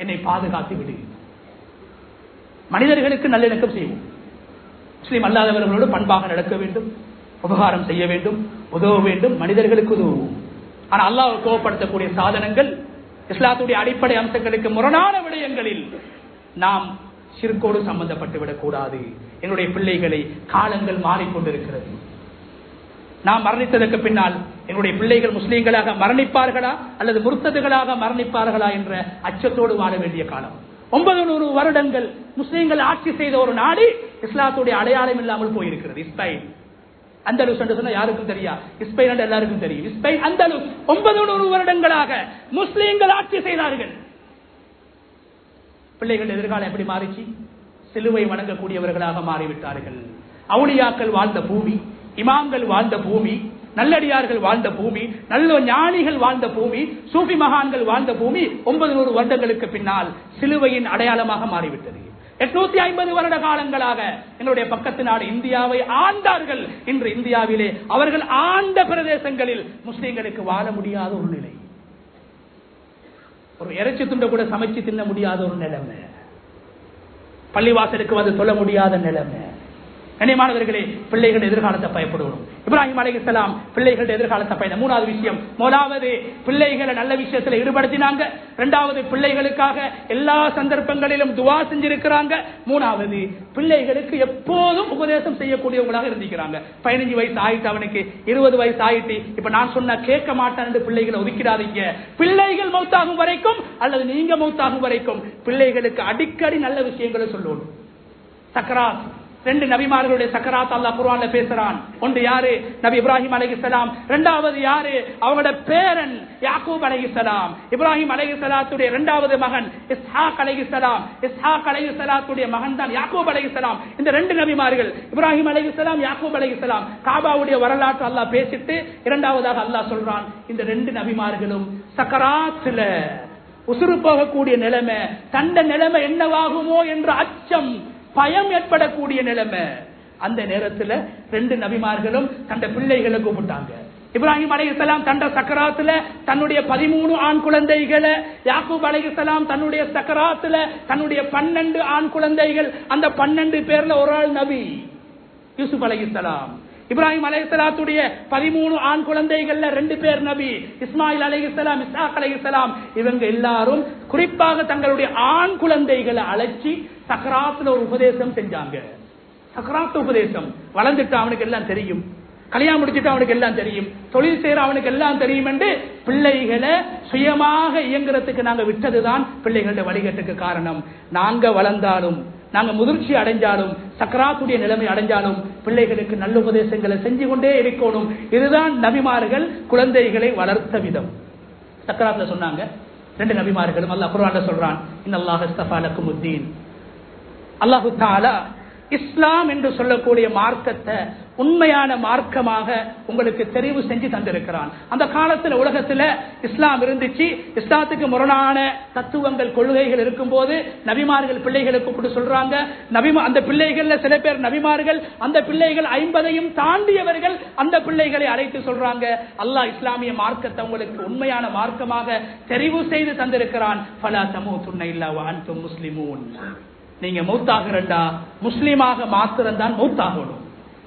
Speaker 1: என்னை பாதுகாத்து விடு. மனிதர்களுக்கு நல்லிணக்கம் செய்வோம். முஸ்லிம் அல்லாதவர்களோடு பண்பாக நடக்க வேண்டும், உபகாரம் செய்ய வேண்டும், உதவ வேண்டும், மனிதர்களுக்கு உதவுவோம். ஆனால் அல்லாஹ்வை கோபப்படுத்தக்கூடிய சாதனங்கள், இஸ்லாத்துடைய அடிப்படை அம்சங்களுக்கு முரணான விடயங்களில் நாம் ஷிர்கோடு சம்பந்தப்பட்டு விடக்கூடாது. என்னுடைய பிள்ளைகளை, காலங்கள் மாறிக்கொண்டிருக்கிறது, நாம் மரணித்ததற்கு பின்னால் என்னுடைய பிள்ளைகள் முஸ்லீம்களாக மரணிப்பார்களா அல்லது முர்த்ததுகளாக மரணிப்பார்களா என்ற அச்சத்தோடு வாழ வேண்டிய காலம். 900 வருடங்கள் முஸ்லீம்கள் ஆட்சி செய்த ஒரு நாடு இஸ்லாத்துடைய அடையாளம் இல்லாமல் போயிருக்கிறது. ஸ்பெயின், அந்தலுஸ் என்று சொன்னா யாருக்கும் தெரியா, ஸ்பெயின் என்று எல்லாருக்கும் தெரியும். ஸ்பெயின், அந்தலுஸ் 900 வருடங்களாக முஸ்லீம்கள் ஆட்சி செய்தார்கள். பிள்ளைகள் எதிர்காலம் எப்படி மாறிச்சு? சிலுவை வணங்கக்கூடியவர்களாக மாறிவிட்டார்கள். அவுலியாக்கள் வாழ்ந்த பூமி, இமாம்கள் வாழ்ந்த பூமி, நல்லடியார்கள் வாழ்ந்த பூமி, நல்ல ஞானிகள் வாழ்ந்த பூமி, சூஃபி மகான்கள் வாழ்ந்த பூமி 900 வருடங்களுக்கு பின்னால் சிலுவையின் அடையாளமாக மாறிவிட்டது. 850 வருட காலங்களாக எங்களுடைய பக்கத்து நாடு இந்தியாவை ஆண்டார்கள். இன்று இந்தியாவிலே அவர்கள் ஆண்ட பிரதேசங்களில் முஸ்லிம்களுக்கு வாழ முடியாத ஒரு நிலை, ஒரு இறைச்சி துண்டை கூட சமைச்சு தின்ன முடியாத ஒரு நிலைமை, பள்ளிவாசலுக்கு வந்து சொல்ல முடியாத நிலைமை. கண்ணியமானவர்களே, பிள்ளைகள் எதிர்காலத்தை பயப்படுவோம். இப்ராஹிம் அலைஹிஸ்ஸலாம் பிள்ளைகள் எதிர்காலத்தை பயணம். 3வது விஷயம், முதலாவது பிள்ளைகளை நல்ல விஷயத்தில் ஈடுபடுத்தினாங்க. 2வது பிள்ளைகளுக்காக எல்லா சந்தர்ப்பங்களிலும் துவா செஞ்சிருக்கிறாங்க. 3வது பிள்ளைகளுக்கு எப்போதும் உபதேசம் செய்யக்கூடியவங்களாக இருந்திருக்கிறாங்க. 15 வயசு ஆயிட்டு, அவனுக்கு 20 வயசு ஆயிட்டு, இப்ப நான் சொன்ன கேட்க மாட்டேன் என்று பிள்ளைகளை ஒதுக்கிடாதீங்க. பிள்ளைகள் மௌத்தாகும் வரைக்கும் அல்லது நீங்க மௌத்தாகும் வரைக்கும் பிள்ளைகளுக்கு அடிக்கடி நல்ல விஷயங்களை சொல்லணும். சக்கராத், 2 நபிமார்களுடைய சக்கராத் அல்லாஹ் குர்ஆன்ல பேசுறான். ஒன்று யாரு? நபி இப்ராஹிம் அலைஹிஸ்ஸலாம். 2வது யாரு? அவங்களோட பேரன் யாக்கூப் அலைஹிஸ்ஸலாம். இப்ராஹிம் அலைஹிஸ்ஸலாத்துடைய 2வது மகன் இஸ்ஹாக் அலைஹிஸ்ஸலாம். இஸ்ஹாக் அலைஹிஸ்ஸலாத்துடைய மகன் தான் யாக்கூப் அலைஹிஸ்ஸலாம். இந்த 2 நபிமார்கள் இப்ராஹிம் அலைஹிஸ்ஸலாம், யாக்கூப் அலைஹிஸ்ஸலாம். காபாவுடைய வரலாற்று அல்லாஹ் பேசிட்டு 2வதாக அல்லாஹ் சொல்றான், இந்த 2 நபிமார்களும் சக்கராத்துல உசுறு போகக்கூடிய நிலைமை, தண்ட நிலைமை என்னவாகுமோ என்ற அச்சம், பயம் ஏற்படக்கூடிய நிலைமை. அந்த நேரத்தில் 2 நபிமார்களும் தந்த பிள்ளைகளை கூப்பிட்டாங்க. இப்ராஹிம் அலைஹிஸ்ஸலாம் தந்த சக்கராத்துல தன்னுடைய 13 ஆண் குழந்தைகளை, யாக்கூப் அலைஹிஸ்ஸலாம் தன்னுடைய சக்கராத்துல தன்னுடைய 12 ஆண் குழந்தைகள், அந்த 12 பேர்ல ஒரு ஆள் நபி யூசுப் அலைஹிஸ்ஸலாம். இப்ராஹிம் அலைஹிஸ்ஸலாத்துடைய 13 ஆண் குழந்தைகள்ல 2 பேர் நபி, இஸ்மாயில் அலைஹிஸ்ஸலாம், இஸ்ஹாக் அலைஹிஸ்ஸலாம். இவங்க எல்லாரும் குறிப்பாக தங்களுடைய ஆண் குழந்தைகளை அழைச்சி சக்கராத்துல ஒரு உபதேசம் செஞ்சாங்க. சக்கராத்து உபதேசம். வளர்ந்துட்டு அவனுக்கு எல்லாம் தெரியும், கல்யாணம் முடிச்சுட்டு அவனுக்கு எல்லாம் தெரியும், தொழில் செய்யற அவனுக்கு எல்லாம் தெரியும் என்று பிள்ளைகளை சுயமாக இயங்குறதுக்கு நாங்க விட்டதுதான் பிள்ளைகளுடைய வழிகட்டுக்கு காரணம். நாங்க வளர்ந்தாலும், நாங்க முதிர்ச்சி அடைஞ்சாலும், சக்கராத்துடைய நிலைமை அடைஞ்சாலும் பிள்ளைகளுக்கு நல்ல உபதேசங்களை செஞ்சு கொண்டே இருக்கணும். இதுதான் நபிமார்கள் குழந்தைகளை வளர்த்த விதம். சக்கராத்துல சொன்னாங்க 2 நபிமார்களும். அல்லாஹ் குர்ஆன்ல சொல்றான், இன்னல்லாஹ் இஸ்தஃபா லக்குமுத்தீன். அல்லாஹ் தஆலா இஸ்லாம் என்று சொல்லக்கூடிய மார்க்கத்தை உண்மையான மார்க்கமாக உங்களுக்கு தெரிவு செஞ்சு தந்திருக்கிறான். அந்த காலத்துல உலகத்துல இஸ்லாம் இருந்துச்சு. இஸ்லாத்துக்கு முரணான தத்துவங்கள், கொள்கைகள் இருக்கும் போது நபிமார்கள் பிள்ளைகளை கூப்பிட்டு சொல்றாங்க, அந்த பிள்ளைகள்ல சில பேர் நபிமார்கள், அந்த பிள்ளைகள் 50ஐயும் தாண்டியவர்கள், அந்த பிள்ளைகளை அழைத்து சொல்றாங்க, அல்லாஹ் இஸ்லாமிய மார்க்கத்தை உங்களுக்கு உண்மையான மார்க்கமாக தெரிவு செய்து தந்திருக்கிறான். ஃபலா தமூதுன்ன இல்லா வ அன்தும் முஸ்லிமூன். நீங்க மௌத்தாகிறண்டா முஸ்லீமாக மாத்திரம்தான் மௌத்தாகணும்.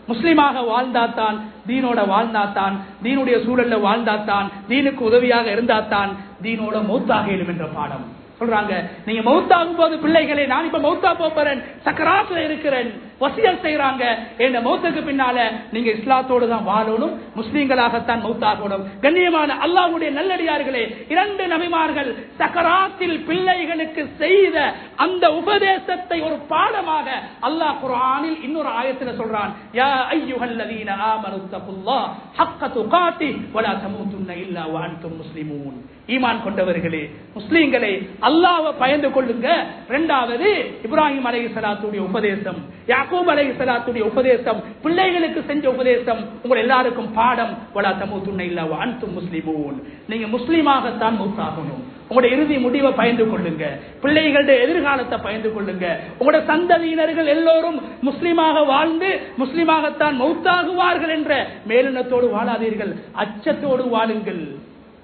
Speaker 1: முஸ்லீமாக வாழ்ந்தாத்தான், தீனோட வாழ்ந்தாத்தான், தீனுடைய சூழல்ல வாழ்ந்தாத்தான், தீனுக்கு உதவியாக இருந்தாத்தான் தீனோட மௌத்தாக எழும் என்ற பாடம் சொல்றாங்க. நீங்க மௌத்தாகும் போது பிள்ளைகளை, நான் இப்ப மௌத்தா போறேன், சக்கராத்துல இருக்கிறேன், வசியம் செய்யறாங்க, என் மௌத்துக்கு பின்னால நீங்க இஸ்லாத்தோடு தான் வாழணும், முஸ்லீம்களாகத்தான் மௌத்தாகணும். கண்ணியமான அல்லாஹ்வுடைய நல்லடியார்களே, 2 நபிமார்கள் சக்கராத்தில் பிள்ளைகளுக்கு செய்த அந்த உபதேசத்தை ஒரு பாடமாக அல்லாஹ் குர்ஆனில் இன்னொரு ஆயத்தில் சொல்றான், யா அய்யுஹல்லதீன ஆமனு தகுல்லாஹ் ஹக்க துகாத்தி வலா தமூதுன்ன இல்லா வ அன்தும் முஸ்லிமூன். ஈமான் கொண்டவர்களே, முஸ்லிம்களே, அல்லாஹ்வை பயந்து கொள்ளுங்க. இரண்டாவது இப்ராஹிம் அலைஹிஸ்ஸலாத்துடைய உபதேசம், யாக்கூப் அலைஹிஸ்ஸலாத்துடைய உபதேசம், பிள்ளைகளுக்கு செஞ்ச உபதேசம் உங்கள் எல்லாருக்கும் பாடம். வலா தமூதுன்ன இல்லா வ அன்தும் முஸ்லிமூன். நீங்க முஸ்லிமாகத்தான் மௌத்தாகணும். உங்களுடைய இறுதி முடிவை பயந்து கொள்ளுங்க, பிள்ளைகளுடைய எதிர்காலத்தை பயந்து கொள்ளுங்க. உங்களுடைய சந்ததியினர்கள் எல்லோரும் முஸ்லிமாக வாழ்ந்து முஸ்லிமாகத்தான் மௌத்தாகுவார்கள் என்ற மேலினத்தோடு வாழாதீர்கள், அச்சத்தோடு வாழுங்கள்.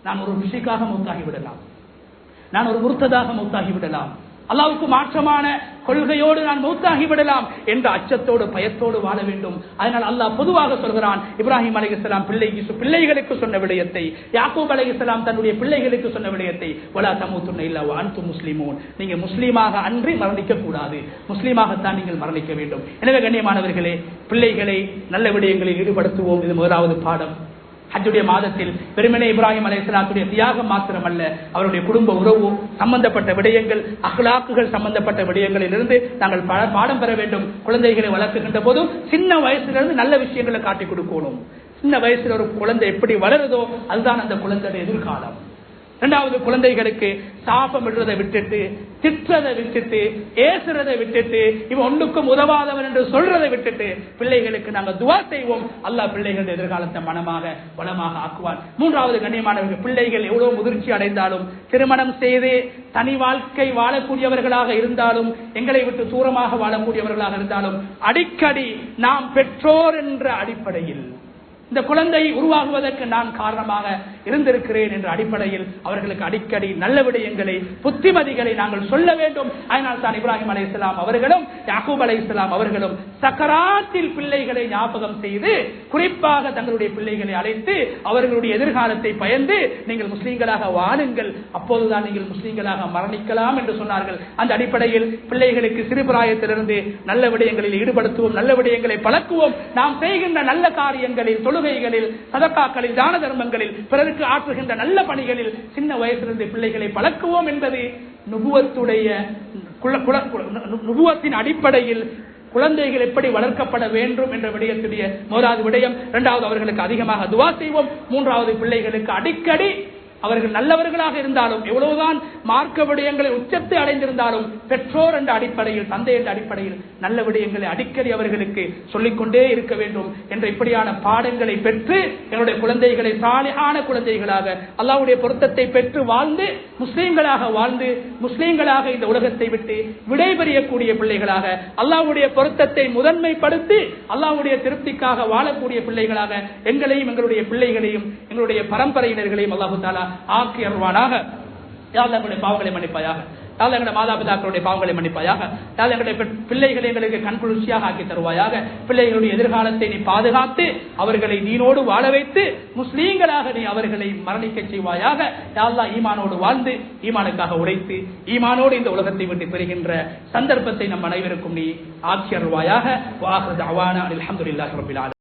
Speaker 1: நான் ஒரு விஷயக்காக மௌத்தாகி விடலாம், நான் ஒரு முர்த்ததாக மௌத்தாகி விடலாம், அல்லாஹ்வுக்கு மாற்றமான கொள்கையோடு நான் மௌத்தாகி விடலாம் என்ற அச்சத்தோடு பயத்தோடு வாழ வேண்டும். அதனால் அல்லாஹ் பொதுவாக சொல்கிறான், இப்ராஹிம் அலைஹிஸ்ஸலாம் பிள்ளைகளுக்கு சொன்ன விடயத்தை, யாக்கூப் அலைஹிஸ்ஸலாம் தன்னுடைய பிள்ளைகளுக்கு சொன்ன விடயத்தை, வலா தமூதுன்ன இல்லா வ அன்தும் முஸ்லிமூன். நீங்க முஸ்லீமாக அன்றி மரணிக்க கூடாது, முஸ்லீமாகத்தான் நீங்கள் மரணிக்க வேண்டும். எனவே கண்ணியமானவர்களே, பிள்ளைகளை நல்ல விடயங்களில் ஈடுபடுத்துவோம். இது முதலாவது பாடம். ஹஜ்ஜுடைய மாதத்தில் வெறுமனே இப்ராஹிம் அலைஹிஸ்ஸலாத்துடைய தியாகம் மாத்திரமல்ல, அவருடைய குடும்ப உறவு சம்பந்தப்பட்ட விடயங்கள், அக்லாக்குகள் சம்பந்தப்பட்ட விடயங்களில் இருந்து நாங்கள் பாடம் பெற வேண்டும். குழந்தைகளை வளர்க்குகின்ற போதும் சின்ன வயசிலிருந்து நல்ல விஷயங்களை காட்டிக் கொடுக்கணும். சின்ன வயசுல ஒரு குழந்தை எப்படி வளருதோ அதுதான் அந்த குழந்தைய எதிர்காலம். இரண்டாவது, குழந்தைகளுக்கு சாபம் விடுறதை விட்டுட்டு, திட்டுறதை விட்டுட்டு, ஏசுறதை விட்டுட்டு, இவன் ஒன்றுக்கும் உதவாதவன் என்று சொல்றதை விட்டுட்டு பிள்ளைகளுக்கு நாங்கள் துவா செய்வோம். அல்லாஹ் பிள்ளைகளுடைய எதிர்காலத்தை மனமாக வளமாக ஆக்குவான். மூன்றாவது கண்ணியமானவர்கள், பிள்ளைகள் எவ்வளவு முதிர்ச்சி அடைந்தாலும், திருமணம் செய்து தனி வாழ்க்கை வாழக்கூடியவர்களாக இருந்தாலும், எங்களை விட்டு தூரமாக வாழக்கூடியவர்களாக இருந்தாலும், அடிக்கடி நாம் பெற்றோர் என்ற அடிப்படையில் இந்த குழந்தை உருவாகுவதற்கு நான் காரணமாக இருந்திருக்கிறேன் என்ற அடிப்படையில் அவர்களுக்கு அடிக்கடி நல்ல விடயங்களை, புத்திமதிகளை நாங்கள் சொல்ல வேண்டும். அதனால் தான் இப்ராஹிம் அலைஹிஸ்ஸலாம் அவர்களும் யாக்கூப் அலைஹிஸ்ஸலாம் அவர்களும் சக்கராத்தில் பிள்ளைகளை ஞாபகம் செய்து, குறிப்பாக தங்களுடைய பிள்ளைகளை அழைத்து அவர்களுடைய எதிர்காலத்தை பயந்து நீங்கள் முஸ்லீம்களாக வாழுங்கள், அப்போதுதான் நீங்கள் முஸ்லீம்களாக மரணிக்கலாம் என்று சொன்னார்கள். அந்த அடிப்படையில் பிள்ளைகளுக்கு சிறுபிராயத்திலிருந்து நல்ல விடயங்களில் ஈடுபடுத்துவோம், நல்ல விடயங்களை பழக்குவோம். நாம் செய்கின்ற நல்ல காரியங்களில், தொழுகைகளில், சதகாக்களில், தான தர்மங்களில், பிறருக்கு ஆற்றுகின்ற நல்ல பணிகளில் சின்ன வயசிலிருந்து பிள்ளைகளை பழக்குவோம் என்பது நுபுவத்தின் அடிப்படையில் குழந்தைகள் எப்படி வளர்க்கப்பட வேண்டும் என்ற விடயத்துடைய முதலாவது விடயம். இரண்டாவது, அவர்களுக்கு அதிகமாக துவா செய்வோம். மூன்றாவது, பிள்ளைகளுக்கு அடிக்கடி அவர்கள் நல்லவர்களாக இருந்தாலும், எவ்வளவுதான் மார்க்க விடயங்களை உச்சத்தை அடைந்திருந்தாலும், பெற்றோர் என்ற அடிப்படையில், தந்தை என்ற அடிப்படையில் நல்ல விடயங்களை அடிக்கடி அவர்களுக்கு சொல்லிக்கொண்டே இருக்க வேண்டும் என்ற இப்படியான பாடங்களை பெற்று என்னுடைய குழந்தைகளை சாலிஹான குழந்தைகளாக, அல்லாஹ்வுடைய பொருத்தத்தை பெற்று வாழ்ந்து முஸ்லீம்களாக வாழ்ந்து முஸ்லீம்களாக இந்த உலகத்தை விட்டு விடைபெறக்கூடிய பிள்ளைகளாக, அல்லாஹ்வுடைய பொருத்தத்தை முதன்மைப்படுத்தி அல்லாஹ்வுடைய திருப்திக்காக வாழக்கூடிய பிள்ளைகளாக எங்களையும் எங்களுடைய பிள்ளைகளையும் எங்களுடைய பரம்பரையினர்களையும் அல்லாஹ் தஆலா ஆக்கி அருள்வானாக. யா அல்லாஹ், எங்களுடைய பாவங்களை மன்னிப்பாயாக. யா அல்லாஹ், எங்களுடைய மாதாபிதாக்களுடைய பாவங்களை மன்னிப்பாயாக. யா அல்லாஹ், எங்களுடைய பிள்ளைகளை எங்களுக்கு கண்குளிர்ச்சியாக ஆக்கி தருவாயாக. பிள்ளைகளுடைய எதிர்காலத்தை நீ பாதுகாத்து அவர்களை நீனோடு வாழ வைத்து முஸ்லீம்களாக நீ அவர்களை மரணிக்க செய்வாயாக. யா அல்லாஹ், ஈமானோடு வாழ்ந்து ஈமானுக்காக உழைத்து ஈமானோடு இந்த உலகத்தை விட்டு பெறுகின்ற சந்தர்ப்பத்தை நம் அனைவருக்கும் நீ ஆக்கி அருள்வாயாக. வ ஆகிரு தஅவானா அல்ஹம்துலில்லாஹி ரப்பில் ஆலமீன்.